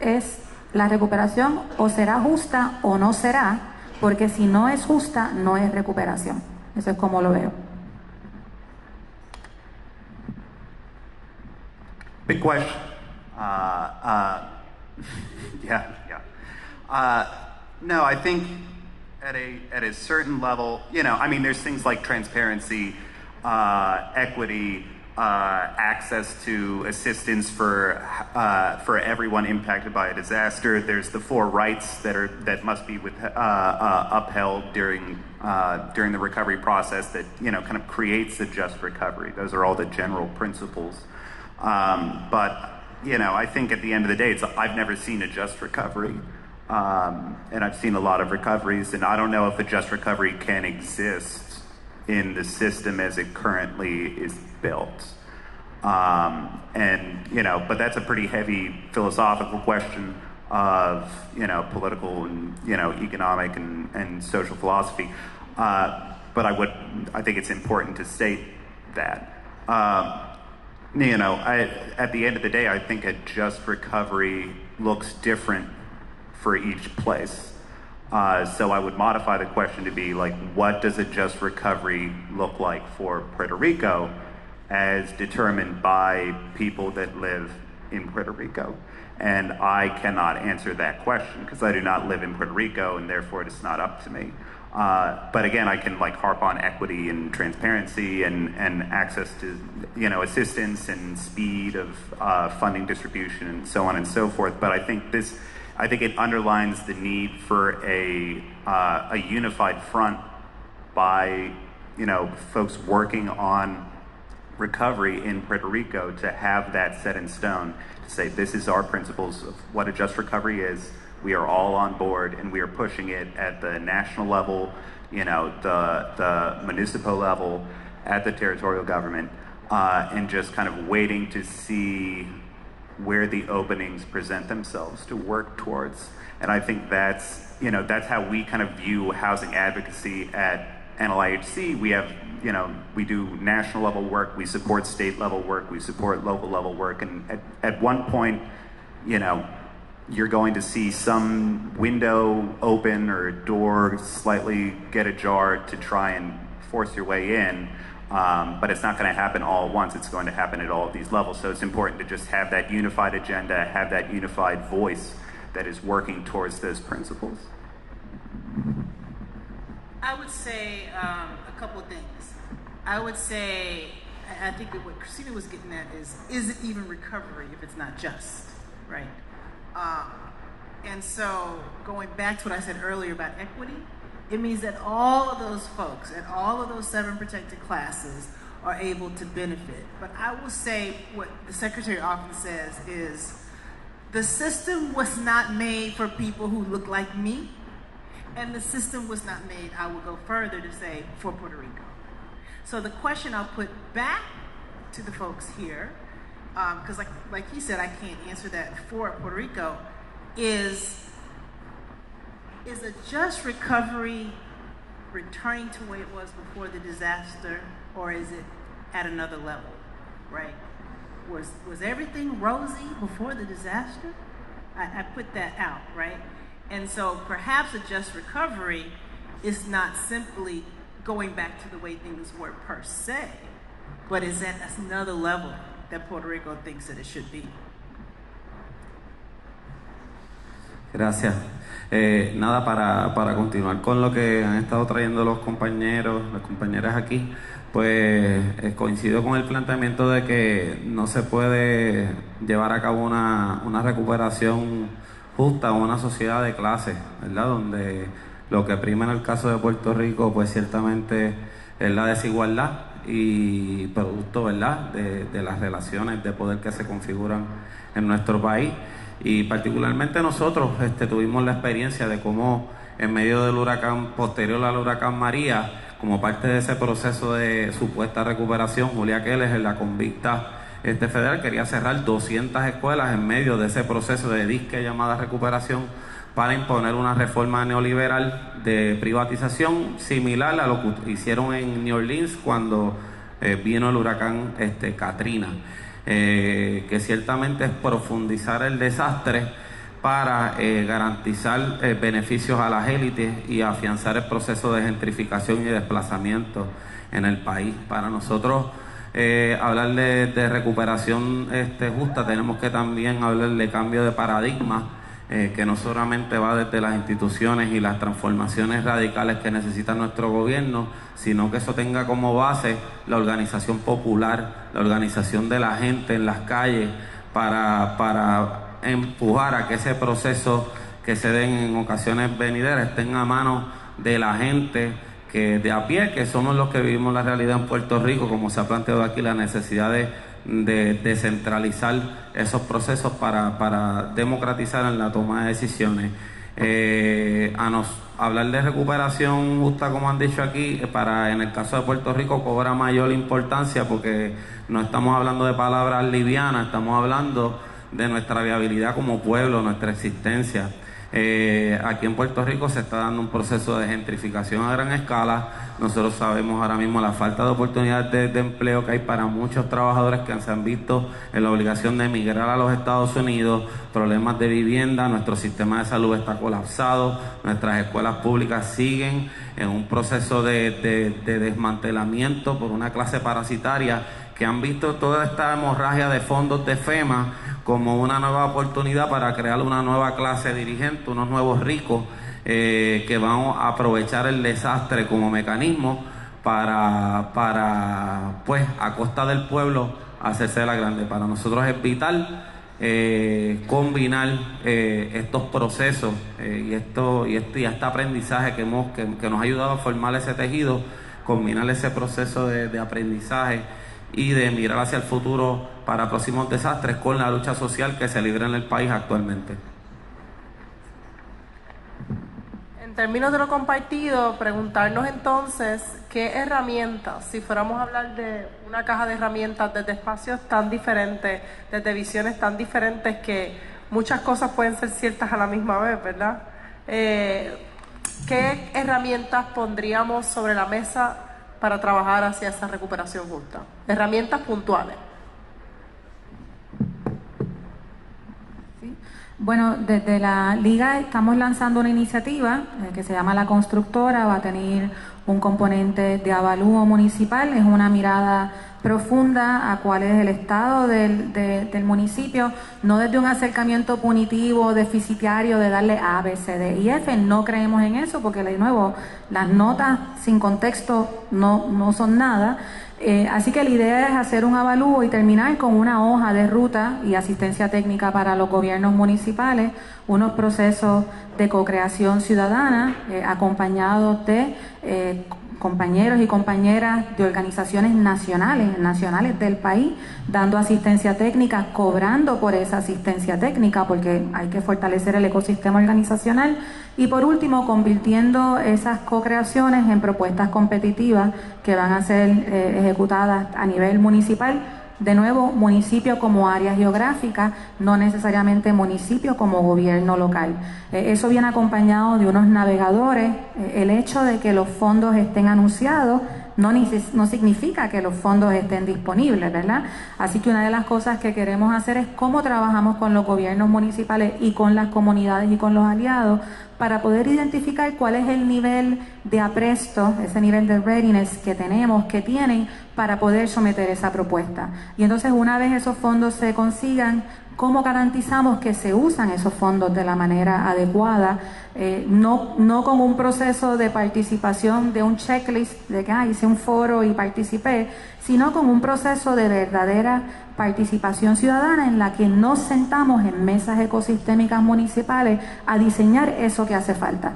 es la recuperación o será justa o no será, porque si no es justa, no es recuperación. Eso es como lo veo. Big question. No, I think at a certain level, I mean, there's things like transparency, equity, access to assistance for everyone impacted by a disaster. There's the 4 rights that must be upheld during the recovery process that kind of creates the just recovery. Those are all the general principles. But you know, I think at the end of the day, I've never seen a just recovery. And I've seen a lot of recoveries, and I don't know if a just recovery can exist in the system as it currently is built. And, you know, but that's a pretty heavy philosophical question of, you know, political and, you know, economic and social philosophy. But I think it's important to state that. You know, at the end of the day, I think a just recovery looks different for each place. So I would modify the question to be like, what does a just recovery look like for Puerto Rico as determined by people that live in Puerto Rico? And I cannot answer that question because I do not live in Puerto Rico, and therefore it is not up to me. But again, I can like harp on equity and transparency and access to, you know, assistance and speed of funding distribution and so on and so forth. But I think it underlines the need for a unified front by, you know, folks working on recovery in Puerto Rico to have that set in stone, to say this is our principles of what a just recovery is. We are all on board, and we are pushing it at the national level, you know, the municipal level, at the territorial government, and just kind of waiting to see where the openings present themselves to work towards. And I think that's, you know, that's how we kind of view housing advocacy at NLIHC. We have, you know, we do national level work, we support state level work, we support local level work, and at one point, you know, you're going to see some window open or a door slightly get ajar to try and force your way in, but it's not going to happen all at once. It's going to happen at all of these levels. So it's important to just have that unified agenda, have that unified voice that is working towards those principles. I would say a couple of things. I would say, I think that what Christina was getting at is it even recovery if it's not just, right? And so going back to what I said earlier about equity, it means that all of those folks and all of those 7 protected classes are able to benefit. But I will say what the Secretary often says is the system was not made for people who look like me, and the system was not made, I will go further to say, for Puerto Rico. So the question I'll put back to the folks here, because like he said, I can't answer that for Puerto Rico, is a just recovery returning to the way it was before the disaster, or is it at another level, right? Was everything rosy before the disaster? I put that out, right? And so perhaps a just recovery is not simply going back to the way things were per se, but is at another level that Puerto Rico thinks that it should be. Gracias. Nada, para continuar con lo que han estado trayendo los compañeros, las compañeras aquí, pues coincido con el planteamiento de que no se puede llevar a cabo una recuperación justa o una sociedad de clases, ¿verdad? Donde lo que prima en el caso de Puerto Rico, pues ciertamente es la desigualdad y producto, ¿verdad?, de las relaciones de poder que se configuran en nuestro país. Y particularmente nosotros tuvimos la experiencia de cómo en medio del huracán, posterior al huracán María, como parte de ese proceso de supuesta recuperación, Julia Keles, la convicta federal, quería cerrar 200 escuelas en medio de ese proceso de disque llamada recuperación para imponer una reforma neoliberal de privatización similar a lo que hicieron en New Orleans cuando vino el huracán Katrina. Que ciertamente es profundizar el desastre para garantizar beneficios a las élites y afianzar el proceso de gentrificación y desplazamiento en el país. Para nosotros hablar de recuperación justa, tenemos que también hablar de cambio de paradigma, que no solamente va desde las instituciones y las transformaciones radicales que necesita nuestro gobierno, sino que eso tenga como base la organización popular, la organización de la gente en las calles para empujar a que ese proceso que se den en ocasiones venideras estén a manos de la gente que de a pie, que somos los que vivimos la realidad en Puerto Rico, como se ha planteado aquí, la necesidad de de descentralizar esos procesos para democratizar en la toma de decisiones. Hablar de recuperación justa, como han dicho aquí, en el caso de Puerto Rico cobra mayor importancia porque no estamos hablando de palabras livianas, estamos hablando de nuestra viabilidad como pueblo, nuestra existencia. Aquí en Puerto Rico se está dando un proceso de gentrificación a gran escala. Nosotros sabemos ahora mismo la falta de oportunidades de empleo que hay para muchos trabajadores que se han visto en la obligación de emigrar a los Estados Unidos, problemas de vivienda, nuestro sistema de salud está colapsado, nuestras escuelas públicas siguen en un proceso de desmantelamiento por una clase parasitaria que han visto toda esta hemorragia de fondos de FEMA como una nueva oportunidad para crear una nueva clase dirigente, unos nuevos ricos que van a aprovechar el desastre como mecanismo para pues a costa del pueblo hacerse de la grande. Para nosotros es vital combinar estos procesos y este aprendizaje que nos ha ayudado a formar ese tejido, combinar ese proceso de aprendizaje y de mirar hacia el futuro para próximos desastres con la lucha social que se libra en el país actualmente. En términos de lo compartido, preguntarnos entonces qué herramientas, si fuéramos a hablar de una caja de herramientas desde espacios tan diferentes, desde visiones tan diferentes que muchas cosas pueden ser ciertas a la misma vez, ¿verdad? ¿Qué herramientas pondríamos sobre la mesa para trabajar hacia esa recuperación justa? Herramientas puntuales. Bueno, desde la Liga estamos lanzando una iniciativa que se llama La Constructora, va a tener un componente de avalúo municipal, es una mirada profunda a cuál es el estado del municipio, no desde un acercamiento punitivo, deficitario, de darle A, B, C, D y F, no creemos en eso porque de nuevo las notas sin contexto no son nada. Así que la idea es hacer un avalúo y terminar con una hoja de ruta y asistencia técnica para los gobiernos municipales, unos procesos de co-creación ciudadana acompañados de compañeros y compañeras de organizaciones nacionales del país, dando asistencia técnica, cobrando por esa asistencia técnica, porque hay que fortalecer el ecosistema organizacional. Y por último, convirtiendo esas co-creaciones en propuestas competitivas que van a ser ejecutadas a nivel municipal. De nuevo, municipio como área geográfica, no necesariamente municipio como gobierno local. Eso viene acompañado de unos navegadores. El hecho de que los fondos estén anunciados no significa que los fondos estén disponibles, ¿verdad? Así que una de las cosas que queremos hacer es cómo trabajamos con los gobiernos municipales y con las comunidades y con los aliados para poder identificar cuál es el nivel de apresto, ese nivel de readiness que tienen para poder someter esa propuesta. Y entonces, una vez esos fondos se consigan, ¿cómo garantizamos que se usan esos fondos de la manera adecuada? No con un proceso de participación de un checklist de que hice un foro y participé, sino con un proceso de verdadera participación ciudadana en la que nos sentamos en mesas ecosistémicas municipales a diseñar eso que hace falta.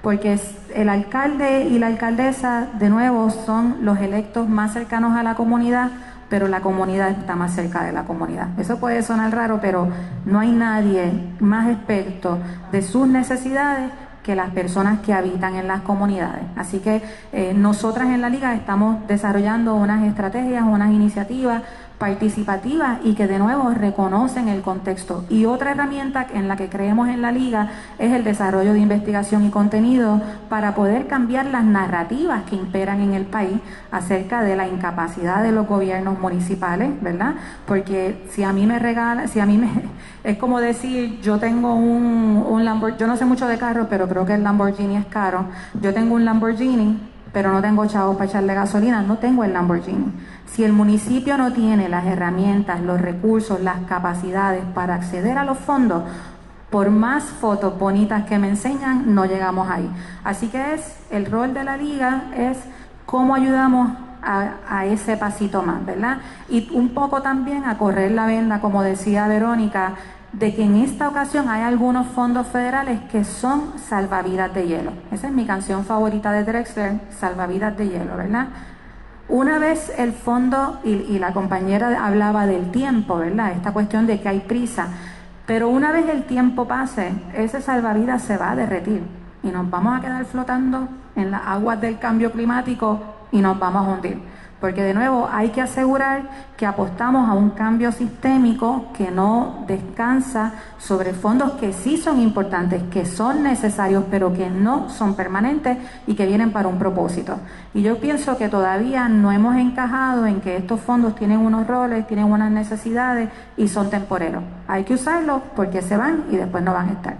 Porque el alcalde y la alcaldesa, de nuevo, son los electos más cercanos a la comunidad, pero la comunidad está más cerca de la comunidad. Eso puede sonar raro, pero no hay nadie más experto de sus necesidades que las personas que habitan en las comunidades. Así que nosotras en la Liga estamos desarrollando unas estrategias, unas iniciativas participativas y que de nuevo reconocen el contexto. Y otra herramienta en la que creemos en la Liga es el desarrollo de investigación y contenido para poder cambiar las narrativas que imperan en el país acerca de la incapacidad de los gobiernos municipales, ¿verdad? Porque si a mí me es como decir, yo tengo un Lamborghini, yo no sé mucho de carros, pero creo que el Lamborghini es caro. Yo tengo un Lamborghini, pero no tengo chavos para echarle gasolina, no tengo el Lamborghini. Si el municipio no tiene las herramientas, los recursos, las capacidades para acceder a los fondos, por más fotos bonitas que me enseñan, no llegamos ahí. Así que el rol de la Liga es cómo ayudamos a ese pasito más, ¿verdad? Y un poco también a correr la venda, como decía Verónica, de que en esta ocasión hay algunos fondos federales que son salvavidas de hielo. Esa es mi canción favorita de Drexler, Salvavidas de hielo, ¿verdad? Una vez el fondo, y la compañera hablaba del tiempo, ¿verdad? Esta cuestión de que hay prisa, pero una vez el tiempo pase, ese salvavidas se va a derretir y nos vamos a quedar flotando en las aguas del cambio climático y nos vamos a hundir. Porque de nuevo hay que asegurar que apostamos a un cambio sistémico que no descansa sobre fondos que sí son importantes, que son necesarios, pero que no son permanentes y que vienen para un propósito. Y yo pienso que todavía no hemos encajado en que estos fondos tienen unos roles, tienen unas necesidades y son temporeros. Hay que usarlos porque se van y después no van a estar.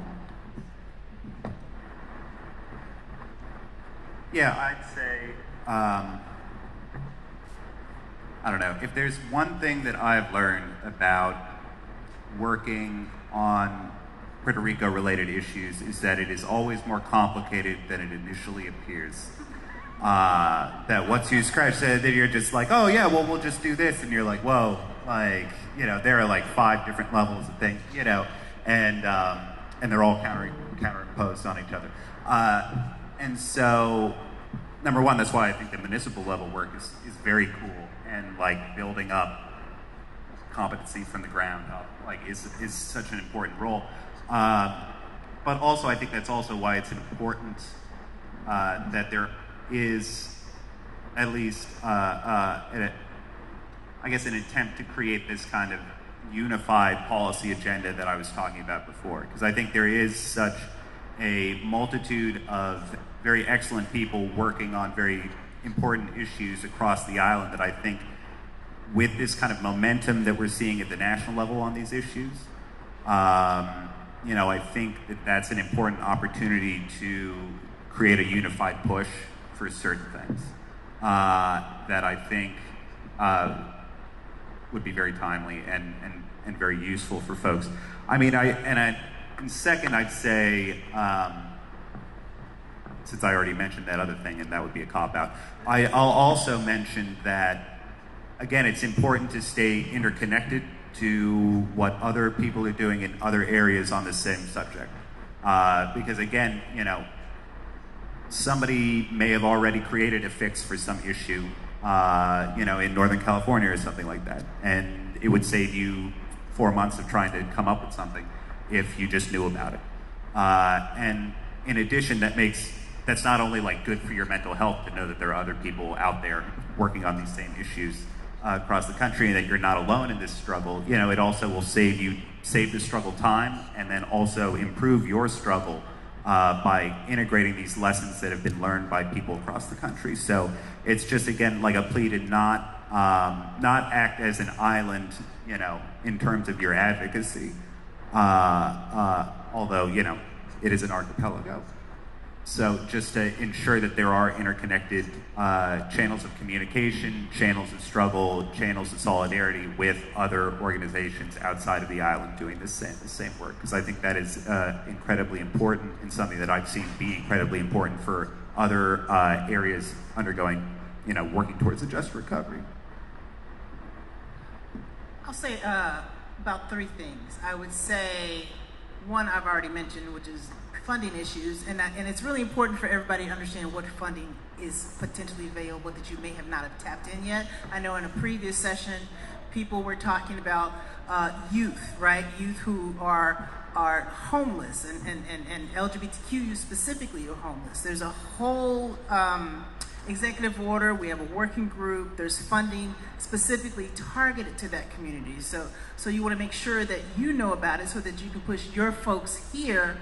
Yeah, I'd say, I don't know, if there's one thing that I've learned about working on Puerto Rico related issues is that it is always more complicated than it initially appears. That once you scratch that, then you're just like, oh yeah, well we'll just do this, and you're like, whoa, like, you know, there are like 5 different levels of things, you know, and they're all counterimposed on each other. And so, number one, that's why I think the municipal level work is very cool, and like building up competency from the ground up, like is such an important role. But also, I think that's also why it's important that there is at least, I guess, an attempt to create this kind of unified policy agenda that I was talking about before. Because I think there is such a multitude of very excellent people working on very important issues across the island that I think with this kind of momentum that we're seeing at the national level on these issues, you know, I think that that's an important opportunity to create a unified push for certain things that I think would be very timely and very useful for folks. I mean, and second, I'd say, since I already mentioned that other thing, and that would be a cop-out, I'll also mention that, again, it's important to stay interconnected to what other people are doing in other areas on the same subject. Because again, you know, somebody may have already created a fix for some issue, you know, in Northern California or something like that. And it would save you 4 months of trying to come up with something if you just knew about it. And in addition, that's not only like good for your mental health to know that there are other people out there working on these same issues across the country and that you're not alone in this struggle. You know, it also will save the struggle time and then also improve your struggle by integrating these lessons that have been learned by people across the country. So it's just, again, like a plea to not act as an island, you know, in terms of your advocacy, although, you know, it is an archipelago. So just to ensure that there are interconnected channels of communication, channels of struggle, channels of solidarity with other organizations outside of the island doing the same work. Because I think that is incredibly important and something that I've seen be incredibly important for other areas undergoing, you know, working towards a just recovery. I'll say about 3 things. I would say, one I've already mentioned, which is funding issues, and it's really important for everybody to understand what funding is potentially available that you may have not have tapped in yet. I know in a previous session, people were talking about youth, right? Youth who are homeless, and LGBTQ youth specifically are homeless. There's a whole executive order, we have a working group, there's funding specifically targeted to that community. So you want to make sure that you know about it so that you can push your folks here,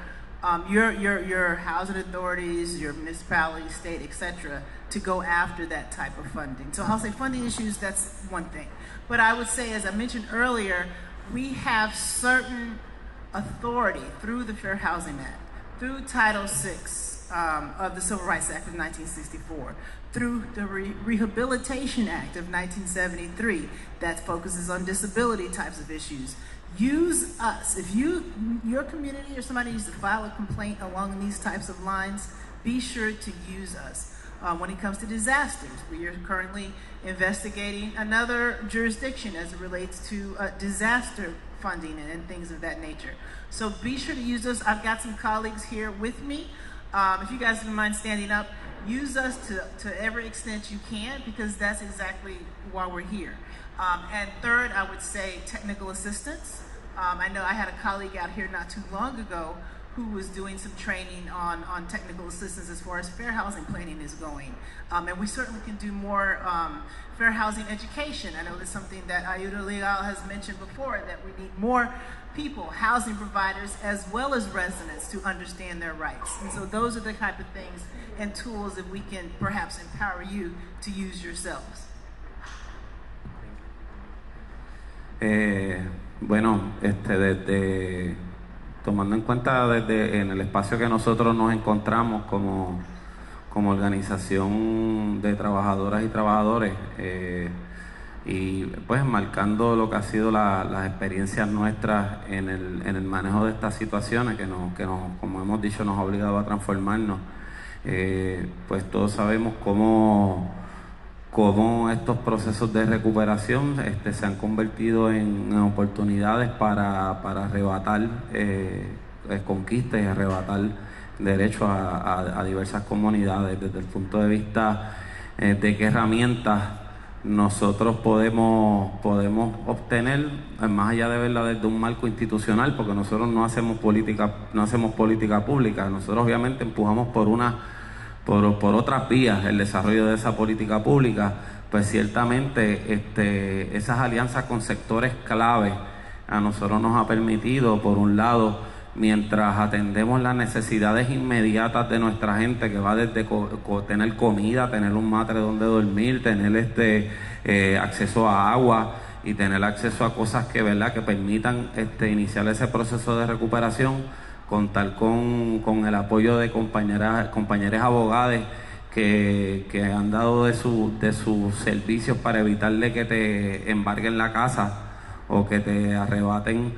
your housing authorities, your municipality, state, etc., to go after that type of funding. So I'll say funding issues, that's one thing. But I would say, as I mentioned earlier, we have certain authority through the Fair Housing Act, through Title VI of the Civil Rights Act of 1964, through the Rehabilitation Act of 1973 that focuses on disability types of issues. Use us. If your community or somebody needs to file a complaint along these types of lines, be sure to use us. When it comes to disasters, we are currently investigating another jurisdiction as it relates to disaster funding and things of that nature. So be sure to use us. I've got some colleagues here with me. If you guys don't mind standing up, use us to every extent you can, because that's exactly why we're here. And third, I would say technical assistance. I know I had a colleague out here not too long ago who was doing some training on technical assistance as far as fair housing planning is going. And we certainly can do more fair housing education. I know that's something that Ayuda Legal has mentioned before, that we need more people, housing providers, as well as residents, to understand their rights. And so those are the type of things and tools that we can perhaps empower you to use yourselves. Bueno, desde tomando en cuenta desde en el espacio que nosotros nos encontramos como organización de trabajadoras y trabajadores, y pues marcando lo que ha sido las experiencias nuestras en el manejo de estas situaciones que nos, como hemos dicho, nos ha obligado a transformarnos. Pues todos sabemos cómo estos procesos de recuperación se han convertido en oportunidades para arrebatar conquistas y arrebatar derechos a diversas comunidades, desde el punto de vista de qué herramientas nosotros podemos obtener, más allá de verla desde un marco institucional, porque nosotros no hacemos política pública. Nosotros obviamente empujamos por otras vías el desarrollo de esa política pública. Pues ciertamente esas alianzas con sectores clave a nosotros nos ha permitido, por un lado, mientras atendemos las necesidades inmediatas de nuestra gente, que va desde tener comida, tener un matre donde dormir, tener acceso a agua y tener acceso a cosas que permitan iniciar ese proceso de recuperación, contar con el apoyo de compañeras abogadas que han dado de sus servicios para evitarle que te embarguen la casa o que te arrebaten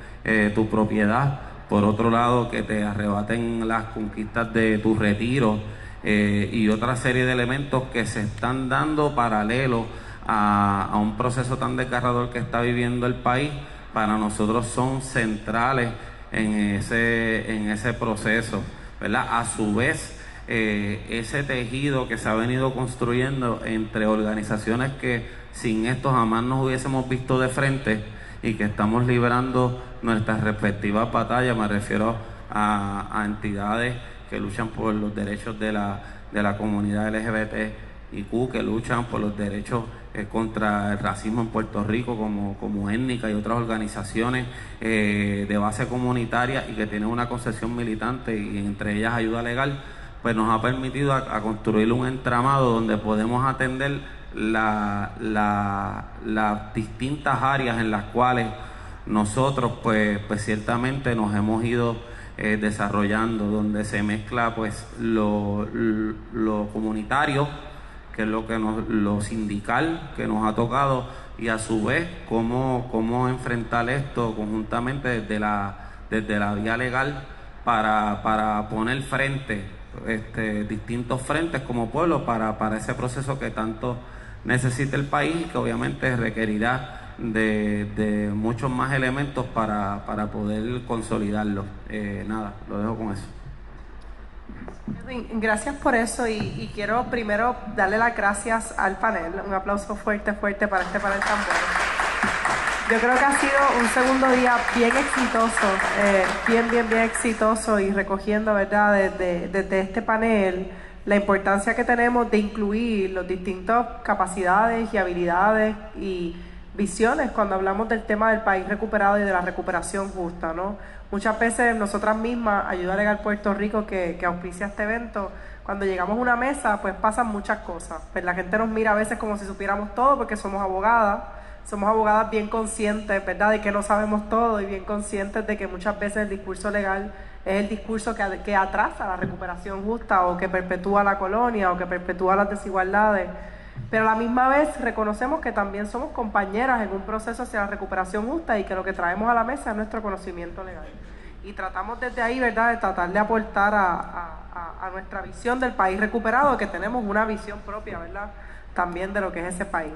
tu propiedad. Por otro lado, que te arrebaten las conquistas de tu retiro, y otra serie de elementos que se están dando paralelo a un proceso tan desgarrador que está viviendo el país. Para nosotros son centrales en ese proceso, ¿verdad? A su vez, ese tejido que se ha venido construyendo entre organizaciones que sin esto jamás nos hubiésemos visto de frente y que estamos librando nuestras respectivas batallas. Me refiero a entidades que luchan por los derechos de la comunidad LGBTIQ, que luchan por los derechos contra el racismo en Puerto Rico, como Étnica y otras organizaciones de base comunitaria, y que tienen una concepción militante, y entre ellas Ayuda Legal, pues nos ha permitido a construir un entramado donde podemos atender las distintas áreas en las cuales nosotros pues ciertamente nos hemos ido desarrollando, donde se mezcla pues lo comunitario, que es lo sindical que nos ha tocado, y a su vez cómo enfrentar esto conjuntamente desde la vía legal para poner frente distintos frentes como pueblo para ese proceso que tanto necesita el país, que obviamente requerirá de muchos más elementos para poder consolidarlo. Nada, lo dejo con eso. Edwin, gracias por eso, y quiero primero darle las gracias al panel. Un aplauso fuerte para este panel tan bueno. Yo creo que ha sido un segundo día bien exitoso, bien exitoso, y recogiendo, ¿verdad?, desde este panel la importancia que tenemos de incluir las distintas capacidades y habilidades y visiones cuando hablamos del tema del país recuperado y de la recuperación justa, ¿no? Muchas veces nosotras mismas, Ayuda Legal Puerto Rico, que auspicia este evento, cuando llegamos a una mesa, pues pasan muchas cosas. Pues la gente nos mira a veces como si supiéramos todo, porque somos abogadas bien conscientes, ¿verdad?, de que no sabemos todo, y bien conscientes de que muchas veces el discurso legal es el discurso que atrasa la recuperación justa, o que perpetúa la colonia, o que perpetúa las desigualdades. Pero a la misma vez reconocemos que también somos compañeras en un proceso hacia la recuperación justa, y que lo que traemos a la mesa es nuestro conocimiento legal. Y tratamos desde ahí, ¿verdad?, de tratar de aportar a nuestra visión del país recuperado, que tenemos una visión propia, ¿verdad?, también de lo que es ese país.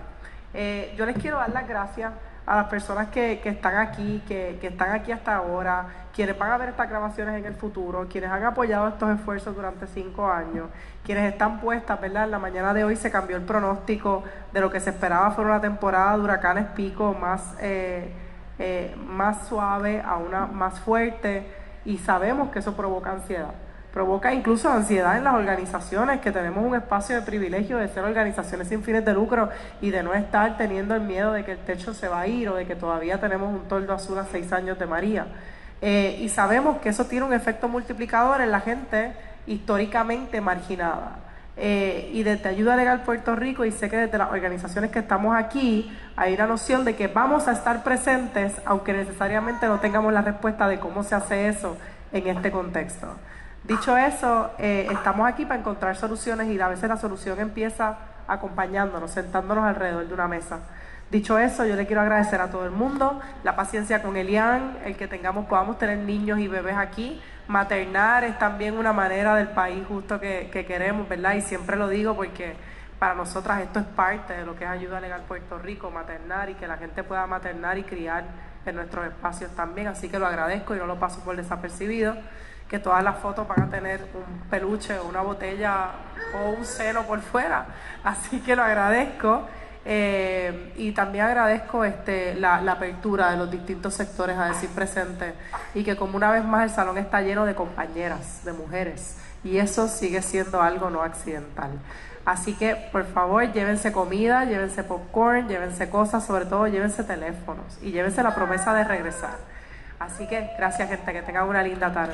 Yo les quiero dar las gracias a las personas que están aquí, que están aquí hasta ahora, quienes van a ver estas grabaciones en el futuro, quienes han apoyado estos esfuerzos durante 5 años, quienes están puestas, ¿verdad? En la mañana de hoy se cambió el pronóstico de lo que se esperaba fuera una temporada de huracanes pico más suave a una más fuerte, y sabemos que eso provoca ansiedad. Provoca incluso ansiedad en las organizaciones, que tenemos un espacio de privilegio de ser organizaciones sin fines de lucro y de no estar teniendo el miedo de que el techo se va a ir o de que todavía tenemos un toldo azul a 6 años de María. Y sabemos que eso tiene un efecto multiplicador en la gente históricamente marginada. Y desde Ayuda Legal Puerto Rico, y sé que desde las organizaciones que estamos aquí, hay una noción de que vamos a estar presentes, aunque necesariamente no tengamos la respuesta de cómo se hace eso en este contexto. Dicho eso, estamos aquí para encontrar soluciones, y a veces la solución empieza acompañándonos, sentándonos alrededor de una mesa. Dicho eso, yo le quiero agradecer a todo el mundo la paciencia con Elian, el que podamos tener niños y bebés aquí. Maternar es también una manera del país justo que queremos, ¿verdad? Y siempre lo digo porque para nosotras esto es parte de lo que es Ayuda Legal Puerto Rico, maternar, y que la gente pueda maternar y criar en nuestros espacios también. Así que lo agradezco y no lo paso por desapercibido, que todas las fotos van a tener un peluche o una botella o un seno por fuera. Así que lo agradezco. Y también agradezco la apertura de los distintos sectores a decir presente, y que como una vez más el salón está lleno de compañeras, de mujeres, y eso sigue siendo algo no accidental. Así que por favor, llévense comida, llévense popcorn, llévense cosas, sobre todo llévense teléfonos y llévense la promesa de regresar. Así que gracias, gente, que tengan una linda tarde.